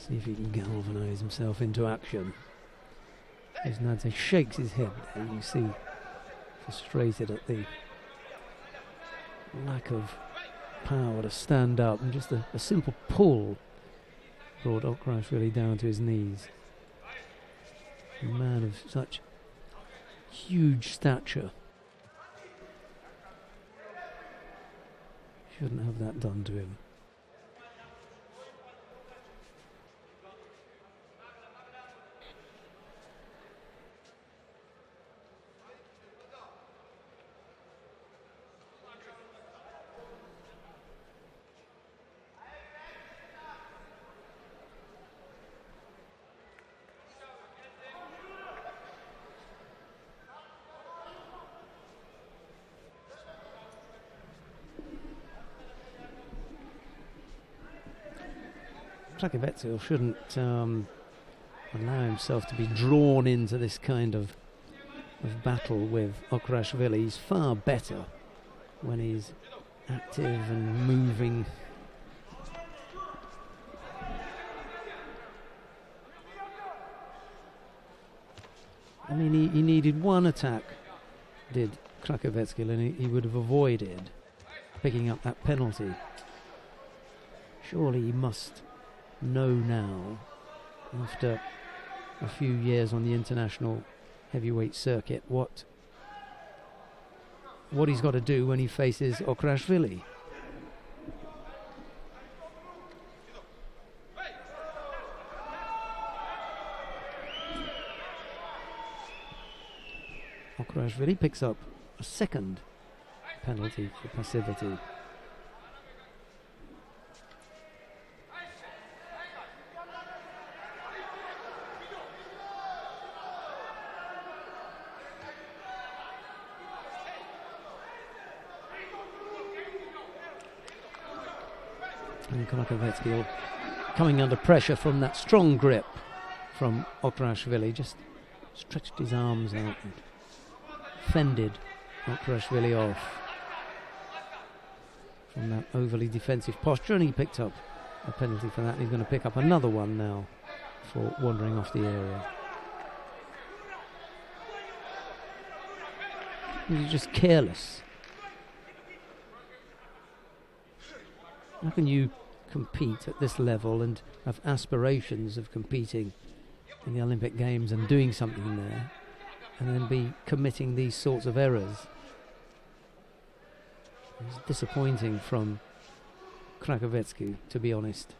See if he can galvanise himself into action. As Nadze shakes his head there, you can see frustrated at the lack of power to stand up, and just a simple pull brought Okrashvili down to his knees. A man of such huge stature shouldn't have that done to him. Krakowiecki shouldn't allow himself to be drawn into this kind of battle with Okrashvili. He's far better when he's active and moving. I mean, he needed one attack, did Krakowiecki, and he would have avoided picking up that penalty. Surely he must know now, after a few years on the international heavyweight circuit, what he's got to do when he faces Okrashvili. Okrashvili picks up a second penalty for passivity. And Krakowiecki coming under pressure from that strong grip from Okrashvili, just stretched his arms out and fended Okrashvili off from that overly defensive posture, and he picked up a penalty for that, and he's going to pick up another one now for wandering off the area. He's just careless. How can you compete at this level and have aspirations of competing in the Olympic Games and doing something there, and then be committing these sorts of errors? It's disappointing from Krakowiecki, to be honest.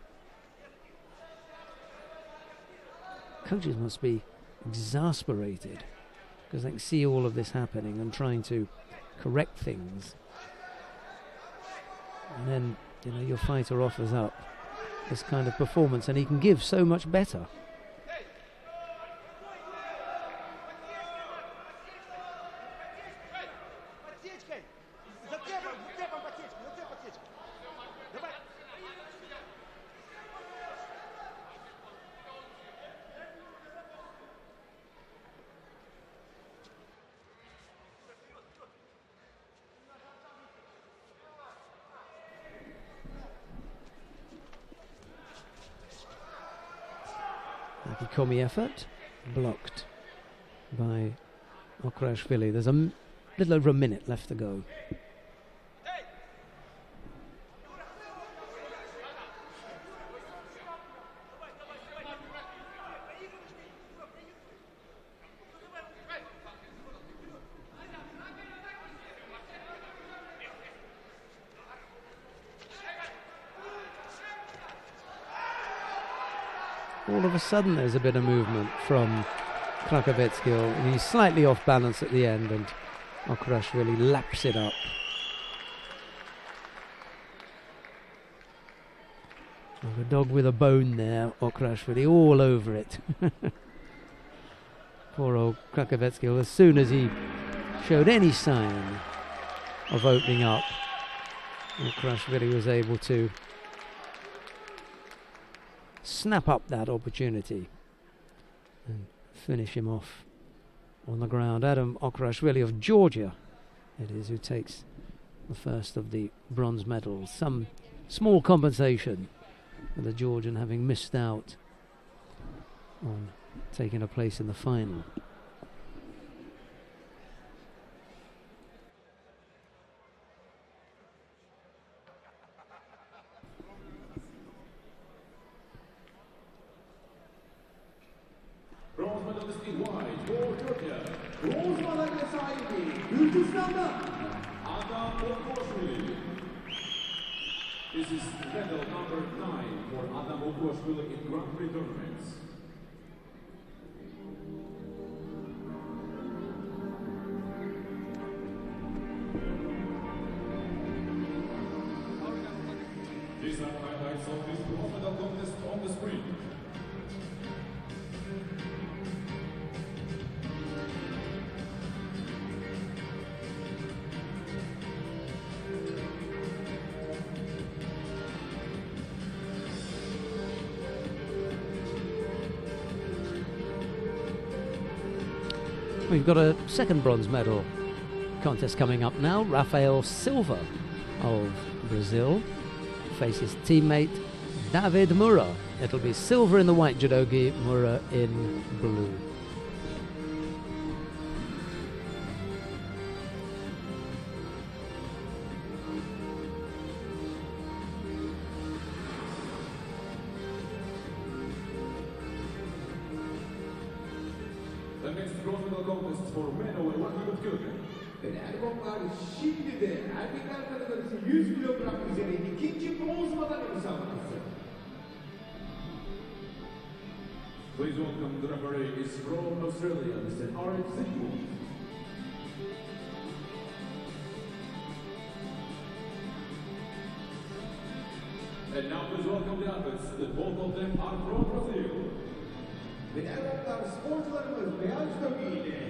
Coaches must be exasperated because they can see all of this happening and trying to correct things, and then, you know, your fighter offers up this kind of performance, and he can give so much better. Komi effort, blocked by Okrashvili. There's a little over a minute left to go. All of a sudden there's a bit of movement from Krakowetskill, and he's slightly off balance at the end, and Okrashvili laps it up. Like a dog with a bone there, Okrashvili, all over it. Poor old Krakowetskill, as soon as he showed any sign of opening up, Okrashvili was able to snap up that opportunity and finish him off on the ground. Adam Okrashvili of Georgia, it is, who takes the first of the bronze medals. Some small compensation for the Georgian having missed out on taking a place in the final. Bronze medalist in white for Georgia, Bronz madalya sahibi Gürcistan'dan Adam Okrashvili. This is medal number 9 for Adam Okrashvili in Grand Prix tournaments. These are highlights of this bronze medal contest on the screen. We've got a second bronze medal contest coming up now. Rafael Silva of Brazil faces teammate David Moura. It'll be silver in the white judogi, Moura in blue. The next bronze medal contest for men over 100 kilograms. ve erkekler şimdi de erkekler kategorisi 100 kilogram üzeri ikinci bronz madalya müsabakası. Please welcome the referee is from Australia, Mr. Arif Zikmund. And now please welcome the athletes. Both of them are from Brazil. Ve erkekler sporcularımız beyaz judogiyle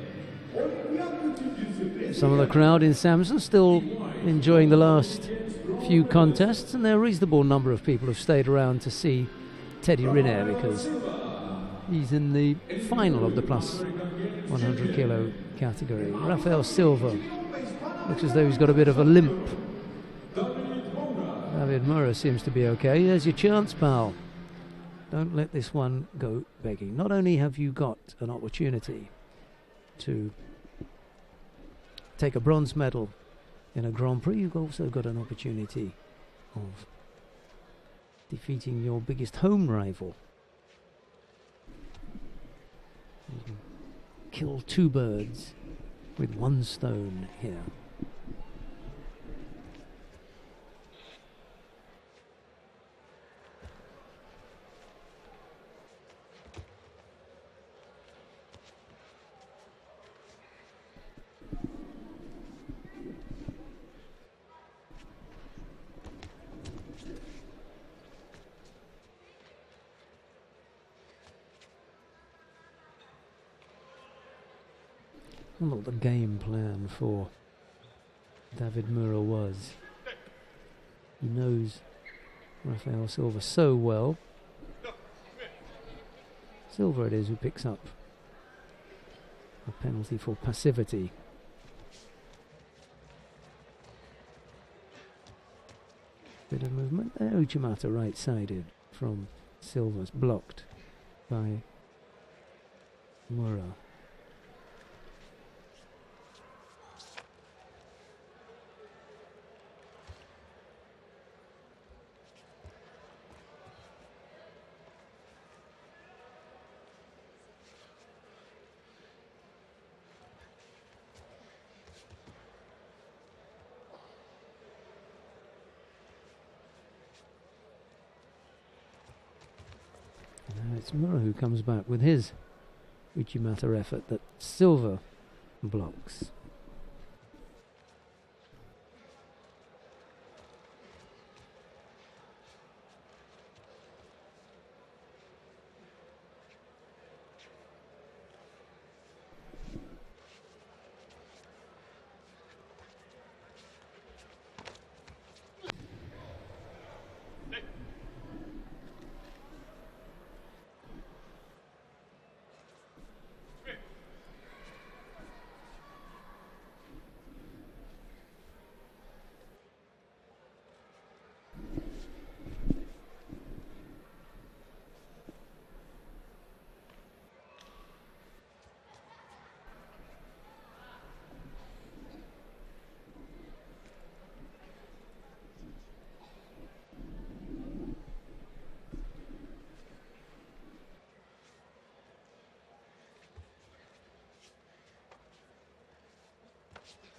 olimpiyat üçüncüsü. Some of the crowd in Samsun still enjoying the last few contests, and there are a reasonable number of people who've stayed around to see Teddy Riner because he's in the final of the plus 100 kilo category. Rafael Silva looks as though he's got a bit of a limp. David Moura seems to be okay. There's your chance, pal. Don't let this one go begging. Not only have you got an opportunity to take a bronze medal in a Grand Prix, you've also got an opportunity of defeating your biggest home rival. You can kill two birds with one stone here. I wonder what the game plan for David Moura was. He knows Rafael Silva so well. Silva it is who picks up a penalty for passivity. Bit of movement there. Uchimata right-sided from Silva's, blocked by Moura. And it's Mura who comes back with his Uchimata effort that Silva blocks.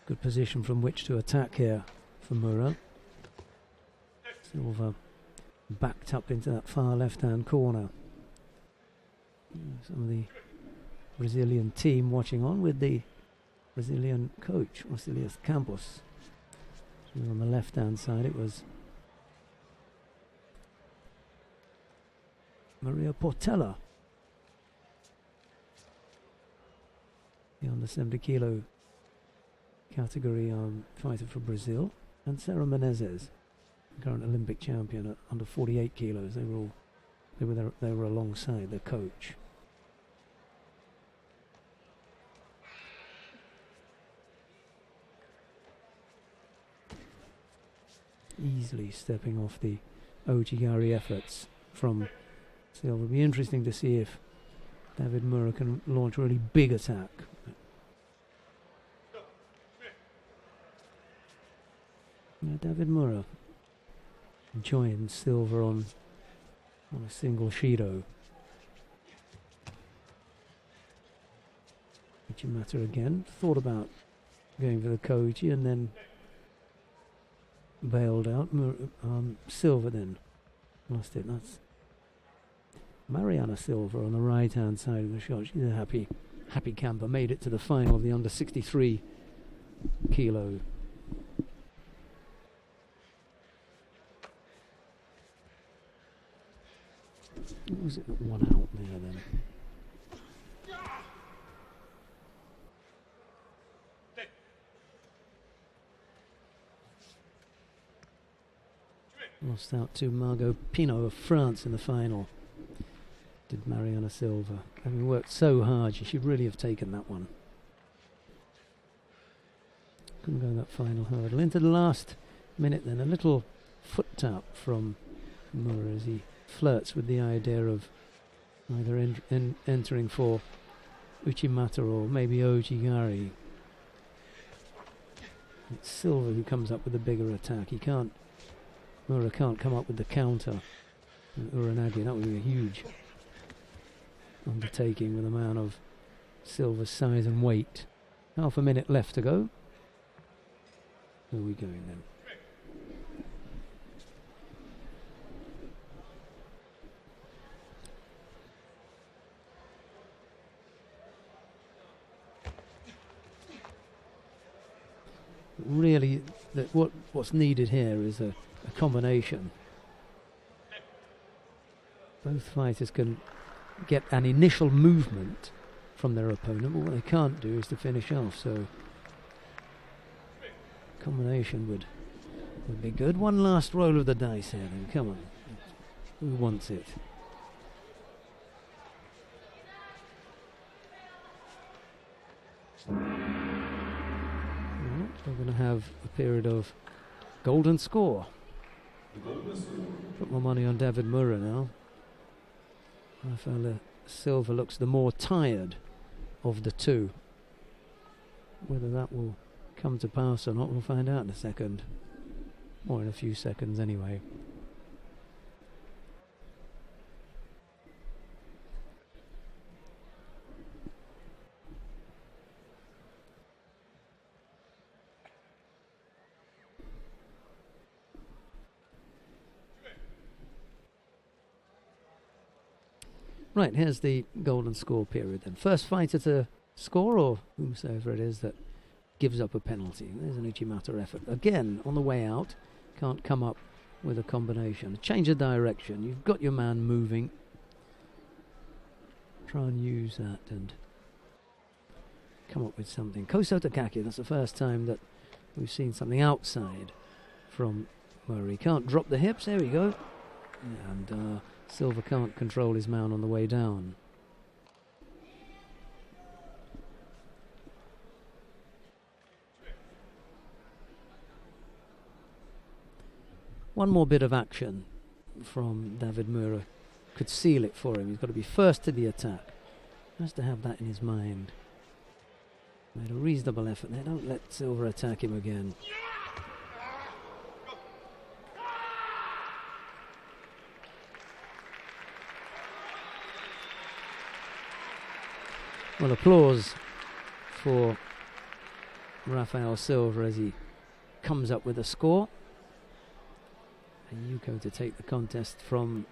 Good position from which to attack here for Mura. Silva backed up into that far left-hand corner. Some of the Brazilian team watching on with the Brazilian coach, Osilius Campos. And on the left-hand side it was Maria Portela, the under 70 kilo category fighter for Brazil, and Sarah Menezes, current Olympic champion at under 48 kilos. They were alongside their coach. Easily stepping off the Ojigari efforts from Silva. It'll be interesting to see if David Mura can launch a really big attack. David Mura joins Silva on a single Shido. Uchimata again, thought about going for the Koji and then bailed out. Silva then lost it. That's Mariana Silva on the right hand side of the shot. She's a happy camper, made it to the final of the under 63 kilo. Was it one out there then? Lost out to Margot Pinot of France in the final. Did Mariana Silva. Having worked so hard, she should really have taken that one. Couldn't go that final hurdle. Into the last minute then, a little foot tap from Mura as he flirts with the idea of either entering for Uchimata or maybe Ojigari. It's Silva who comes up with a bigger attack. Mura can't come up with the counter. And Uranagi, that would be a huge undertaking with a man of Silva's size and weight. Half a minute left to go. Where are we going then? Really, what's needed here is a combination. Both fighters can get an initial movement from their opponent, but what they can't do is to finish off. So, combination would be good. One last roll of the dice here, then. Come on, who wants it? We're going to have a period of golden score. Put my money on David Mura now. Rafael Silva looks the more tired of the two. Whether that will come to pass or not, we'll find out in a second. Or in a few seconds anyway. Right, here's the golden score period then. First fighter to score, or whomsoever it is that gives up a penalty. There's an Uchimata effort. Again, on the way out, can't come up with a combination. A change of direction. You've got your man moving. Try and use that and come up with something. Koso Takaki, that's the first time that we've seen something outside from Murray. Can't drop the hips, there we go. And Silva can't control his man on the way down. One more bit of action from David Mura could seal it for him. He's got to be first to the attack. Has to have that in his mind. Made a reasonable effort there. Don't let Silva attack him again. Well, applause for Rafael Silva as he comes up with a score. And Yuko to take the contest from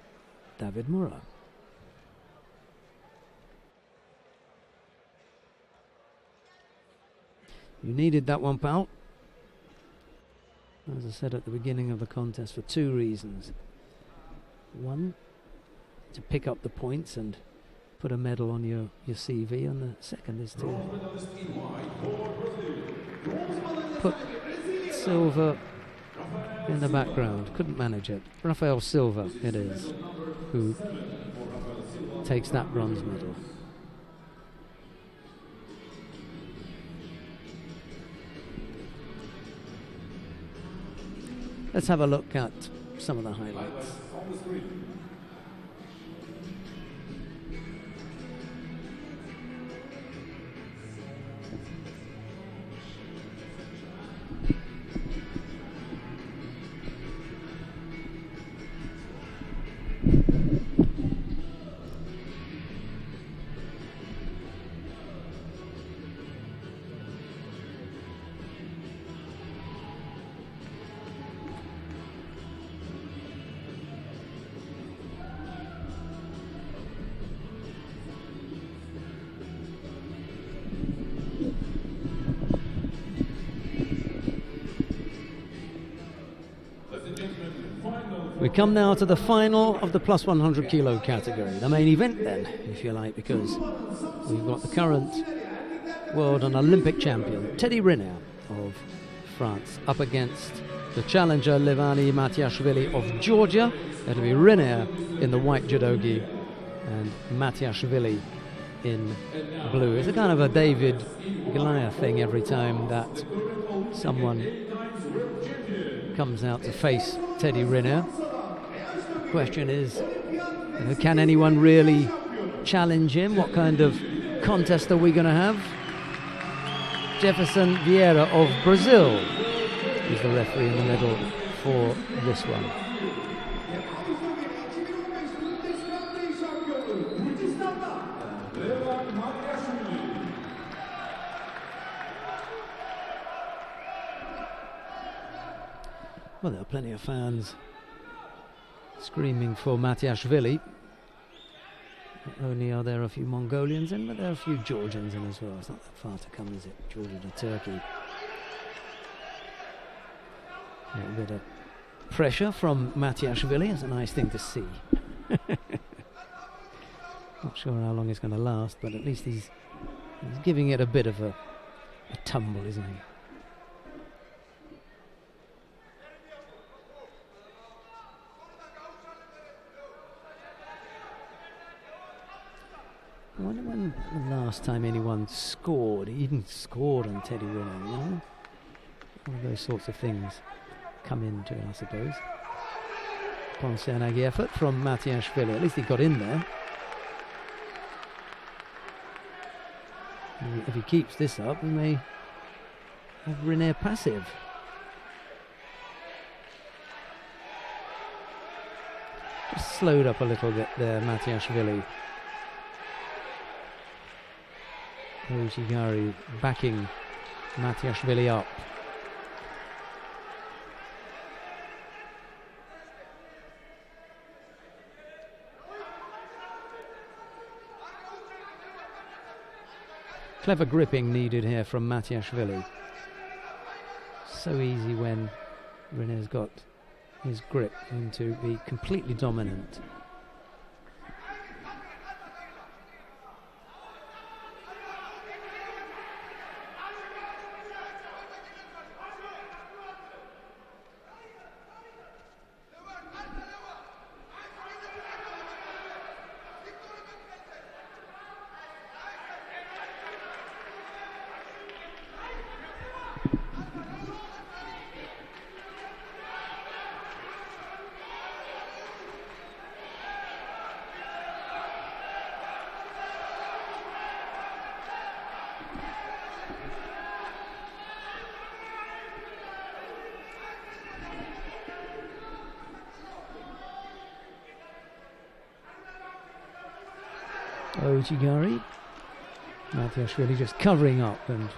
David Mura. You needed that one, pal. As I said at the beginning of the contest, for two reasons. One, to pick up the points and put a medal on your CV, and the second is to put Silva in the background. Couldn't manage it. Rafael Silva it is who takes that bronze medal. Let's have a look at some of the highlights. We come now to the final of the plus 100 kilo category, the main event then, if you like, because we've got the current world and Olympic champion, Teddy Riner of France, up against the challenger, Levani Matiashvili of Georgia. It'll be Riner in the white judogi and Matiashvili in blue. It's a kind of a David Goliath thing every time that someone comes out to face Teddy Riner. The question is, can anyone really challenge him? What kind of contest are we going to have? Jefferson Vieira of Brazil is the referee in the middle for this one. Well, there are plenty of fans screaming for Matiashvili. Not only are there a few Mongolians in, but there are a few Georgians in as well. It's not that far to come, is it? Georgia to Turkey. A little bit of pressure from Matiashvili. It's a nice thing to see. Not sure how long it's going to last, but at least he's giving it a bit of a tumble, isn't he? I wonder when the last time anyone scored, even scored on Teddy Riner, you know? All of those sorts of things come into it, I suppose. Ponsianagi effort from Matiashvili. At least he got in there. And if he keeps this up, we may have Riner passive. Just slowed up a little bit there, Matiashvili. Ushigari backing Matiashvili up. Clever gripping needed here from Matiashvili. So easy when Rinne's got his grip and to be completely dominant. Ojigari. Matiashvili just covering up, and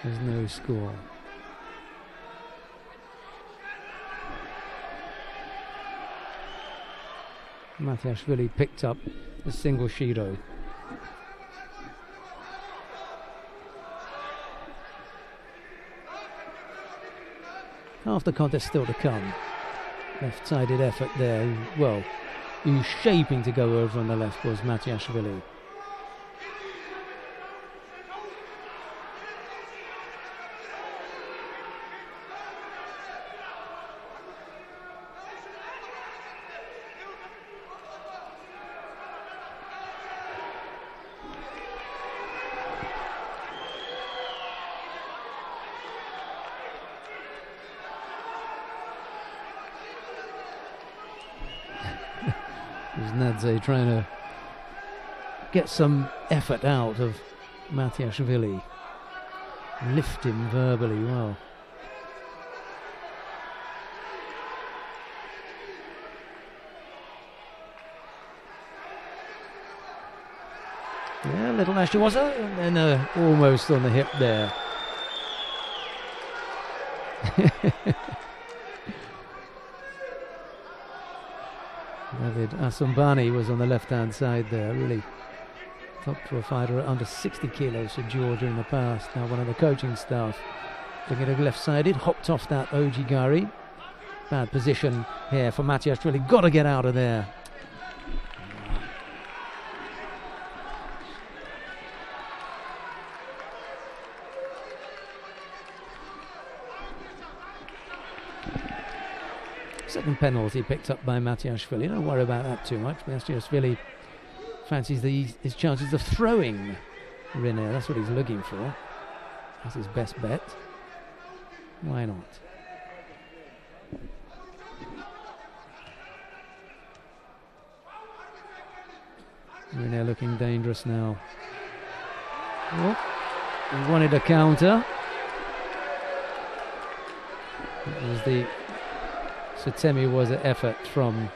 there's no score. Matiashvili picked up a single Shido. Half the contest still to come. Left-sided effort there. Well, he was shaping to go over on the left was Matiashvili. Nadze trying to get some effort out of Matiashvili. Lift him verbally well. Yeah, little Ashiwaza, and then almost on the hip there. David Asumbani was on the left-hand side there, really top draw fighter at under 60 kilos for Georgia in the past. Now one of the coaching staff looking at left-sided, hopped off that Ojigari. Bad position here for Matiashvili, got to get out of there. Second penalty picked up by Matiashvili. Don't worry about that too much. Matiashvili fancies his chances of throwing Rinne. That's what he's looking for. That's his best bet. Why not? Rinne looking dangerous now. Oh, he wanted a counter. It was the Sutemi was an effort from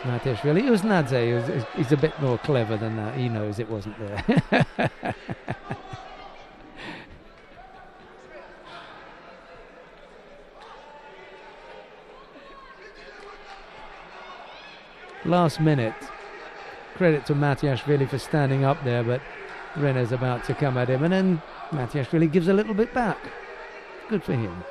Matiashvili. It was Nadze. He's a bit more clever than that. He knows it wasn't there. Last minute. Credit to Matiashvili for standing up there, but Rinne's about to come at him, and then Matiashvili gives a little bit back. Good for him.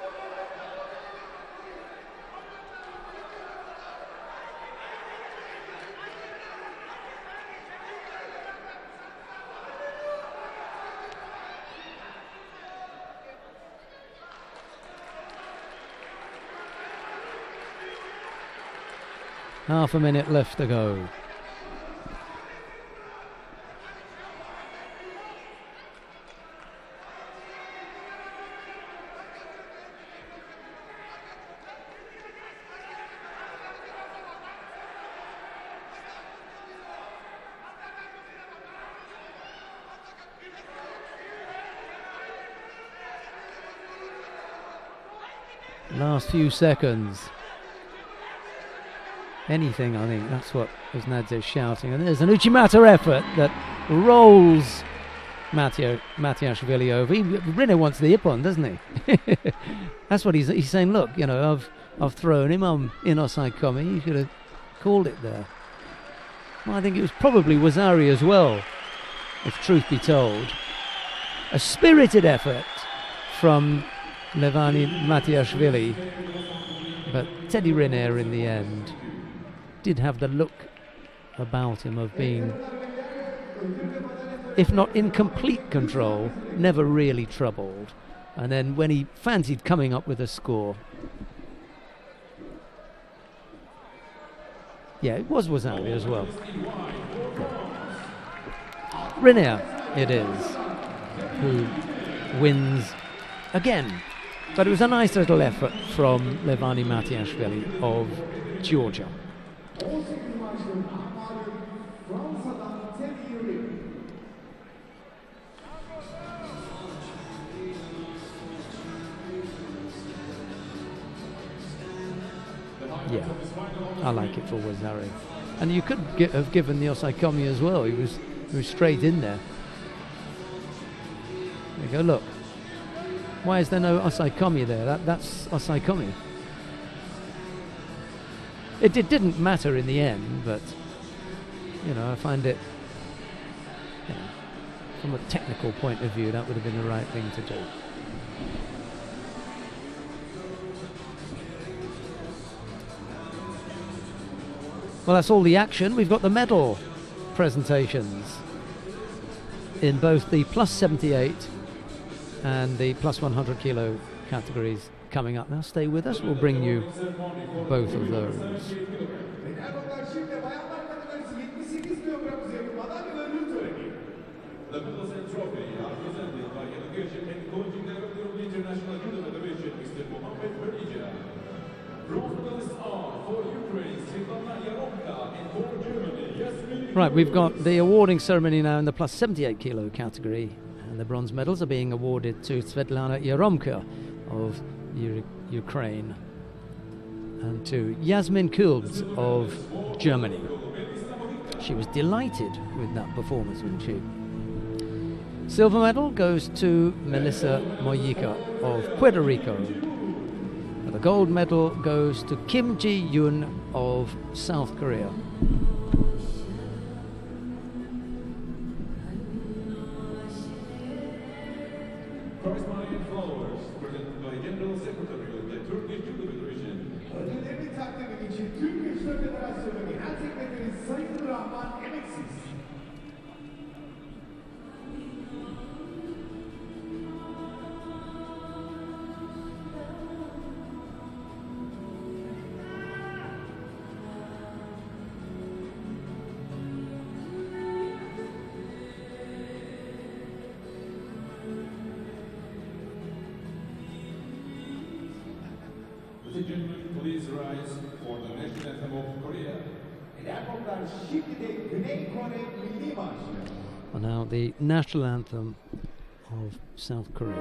Half a minute left to go. Last few seconds. Anything, I think. That's what Nadze shouting. And there's an Uchimata effort that rolls Matiashvili over. Rinne wants the ippon, doesn't he? That's what he's saying. Look, you know, I've thrown him. I'm in offside coming. You should have called it there. Well, I think it was probably Wazari as well if truth be told. A spirited effort from Levani Matiashvili, but Teddy Riner in the end did have the look about him of being, if not in complete control, never really troubled. And then when he fancied coming up with a score, yeah, it was Wasabi as well. Riner it is who wins again. But it was a nice little effort from Levani Matiashvili of Georgia. Yeah, I like it for Wazari. And you could have given the Osaikomi as well. He was straight in there. There you go, look. Why is there no Osaikomi there? That's Osaikomi. It didn't matter in the end, but I find it, from a technical point of view, that would have been the right thing to do. Well, that's all the action. We've got the medal presentations in both the plus 78 and the plus 100 kilo categories coming up. Now stay with us, we'll bring you both of those. The medals and trophy are presented by Education and Coaching Director of the International Judo Federation, Mr. Mohamed Berija. Bronze medalists are for Ukraine, Svetlana Yaromka, and for Germany, Yasmin. Right, we've got the awarding ceremony now in the plus 78 kilo category, and the bronze medals are being awarded to Svetlana Yaromka of Ukraine and to Yasmin Kulbs of Germany. She was delighted with that performance, wasn't she? Silver medal goes to Melissa Mojica of Puerto Rico. The gold medal goes to Kim Ji-yoon of South Korea. Corresponding flowers presented by General Secretary of the Turkish Judo Federation. Ödüllerini takdim için Türk Judo Federasyonu Genel Sekreteri Sayın Rahman Emeksiz. Ladies and gentlemen, please rise for the national anthem of Korea. Erkekler şimdi de Güney Kore Milli Marşı. And now the national anthem of South Korea.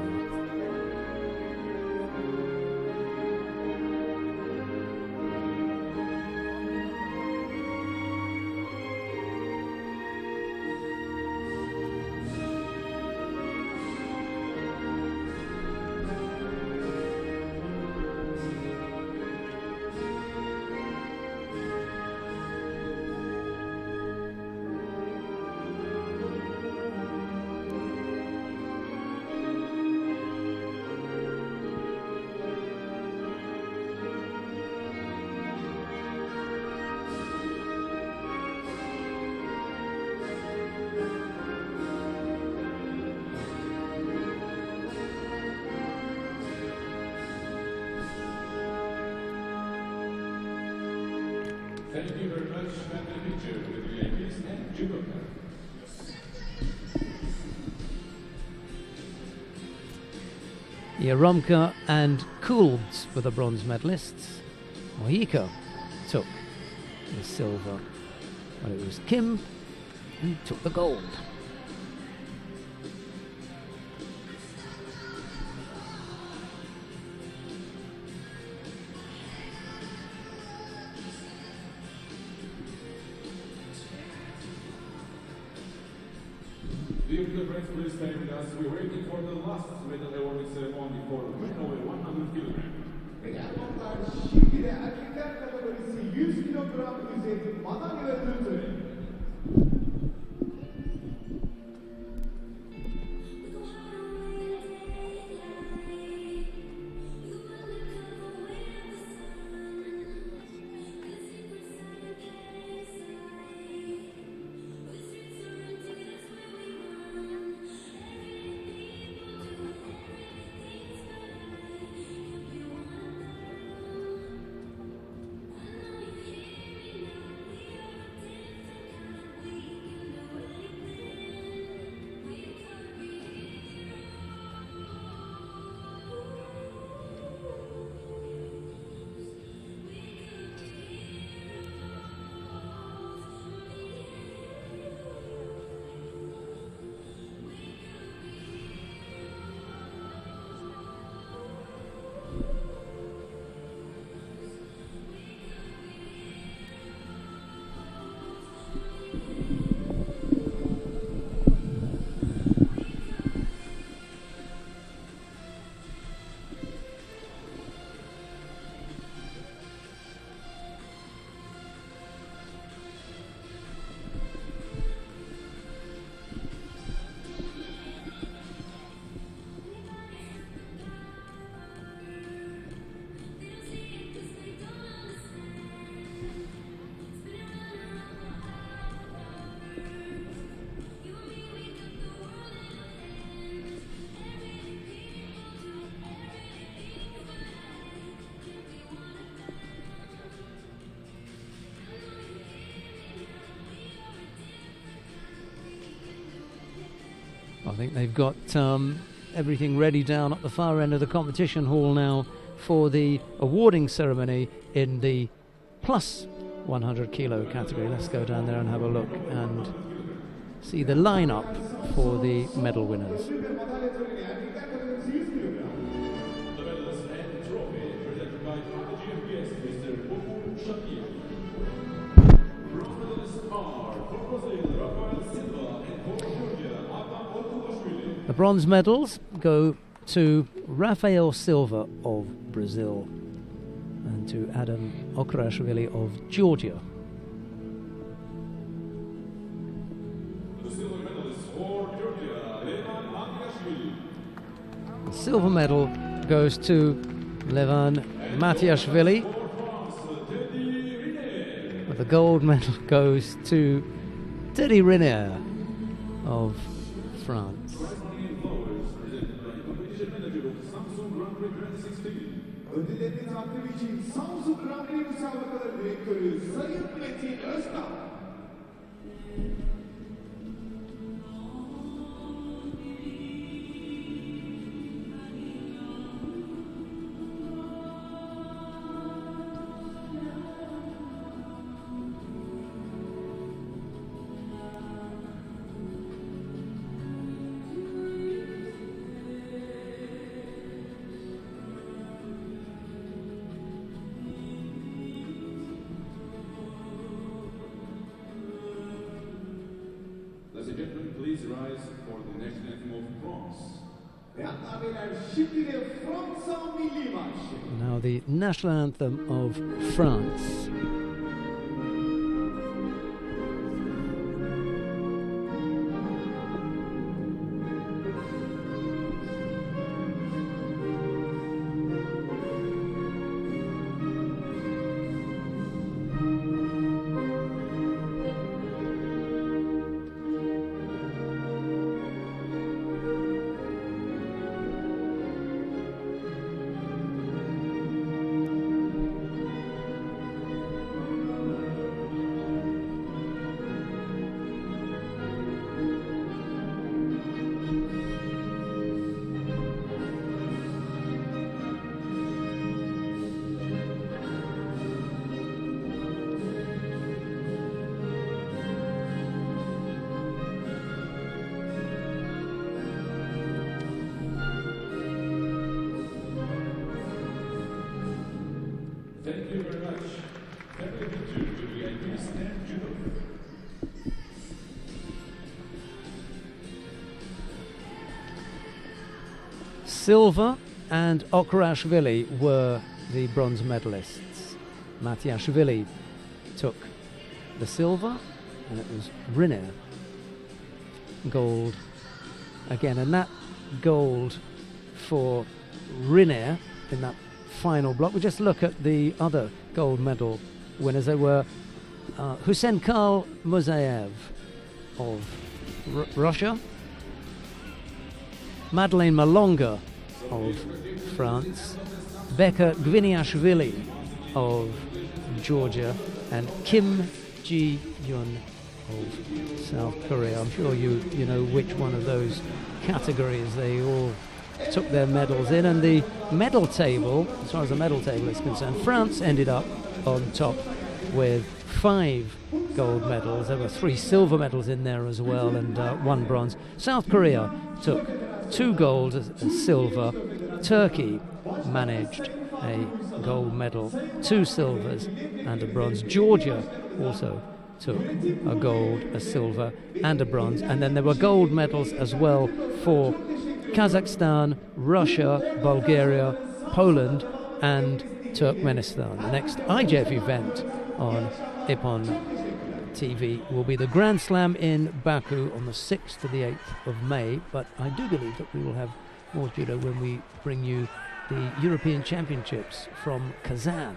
Thank you very much. Family picture with the ladies and judo. Yaromka and Kulbs were the bronze medalists. Mojica took the silver, but it was Kim who took the gold. Dear friends, please stay with us. We're waiting for the last medal awarding ceremony for men over 100 kilograms. Erkekler şimdi de erkekler kategorisi 100 kilogram üzeri madalya ödül töreni. I think they've got everything ready down at the far end of the competition hall now for the awarding ceremony in the plus 100 kilo category. Let's go down there and have a look and see the lineup for the medal winners. The medals and trophy presented by Prodigy and guest Mr. Boku Shakir. Bronze medalists are for Brazil, Rafael Silva, and for Georgia, Adam Otuashvili. The bronze medals go to Rafael Silva of Brazil and to Adam Otuashvili of Georgia. The silver medalist for Georgia, Levan Matiashvili. The silver medal goes to Levan Matiashvili. For France, Teddy Riner. But the gold medal goes to Teddy Riner of France. Prize money and flowers presented by competition manager of Samsun Grand-Prix 2016. Ödüllerini takdim için Samsun Grand-Prix müsabakaları direktörü Sayın Metin Özkan. Ladies and gentlemen, please rise for the national anthem of France. Bayanlar beyler şimdi de Fransa Milli Marşı. Now the national anthem of France. Thank you very much. Family picture to the IPs and Judo. Silva and Otuashvili were the bronze medalists. Matiashvili took the silver, and it was Riner gold again, and that gold for Riner in that final block. We just look at the other gold medal winners. They were Hussein Karl Musayev of Russia, Madeleine Malonga of France, Becca Gviniashvili of Georgia, and Kim Ji-yun of South Korea. I'm sure you know which one of those categories they all took their medals in. And the medal table, as far as the medal table is concerned, France ended up on top with 5 gold medals. There were 3 silver medals in there as well, and 1 bronze. South Korea took 2 gold, a silver. Turkey managed a gold medal, 2 silvers and a bronze. Georgia also took a gold, a silver and a bronze. And then there were gold medals as well for Kazakhstan, Russia, Bulgaria, Poland and Turkmenistan. The next IJF event on Ippon TV will be the Grand Slam in Baku on the 6th to the 8th of May, but I do believe that we will have more judo when we bring you the European Championships from Kazan.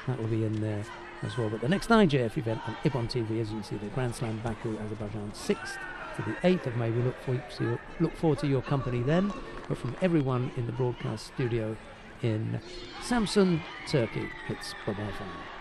That will be in there as well. But the next IJF event on Ippon TV, as you can see, the Grand Slam Baku, Azerbaijan, 6th to the 8th of May. We look forward to your company then. But from everyone in the broadcast studio in Samsun, Turkey, it's bye-bye for now.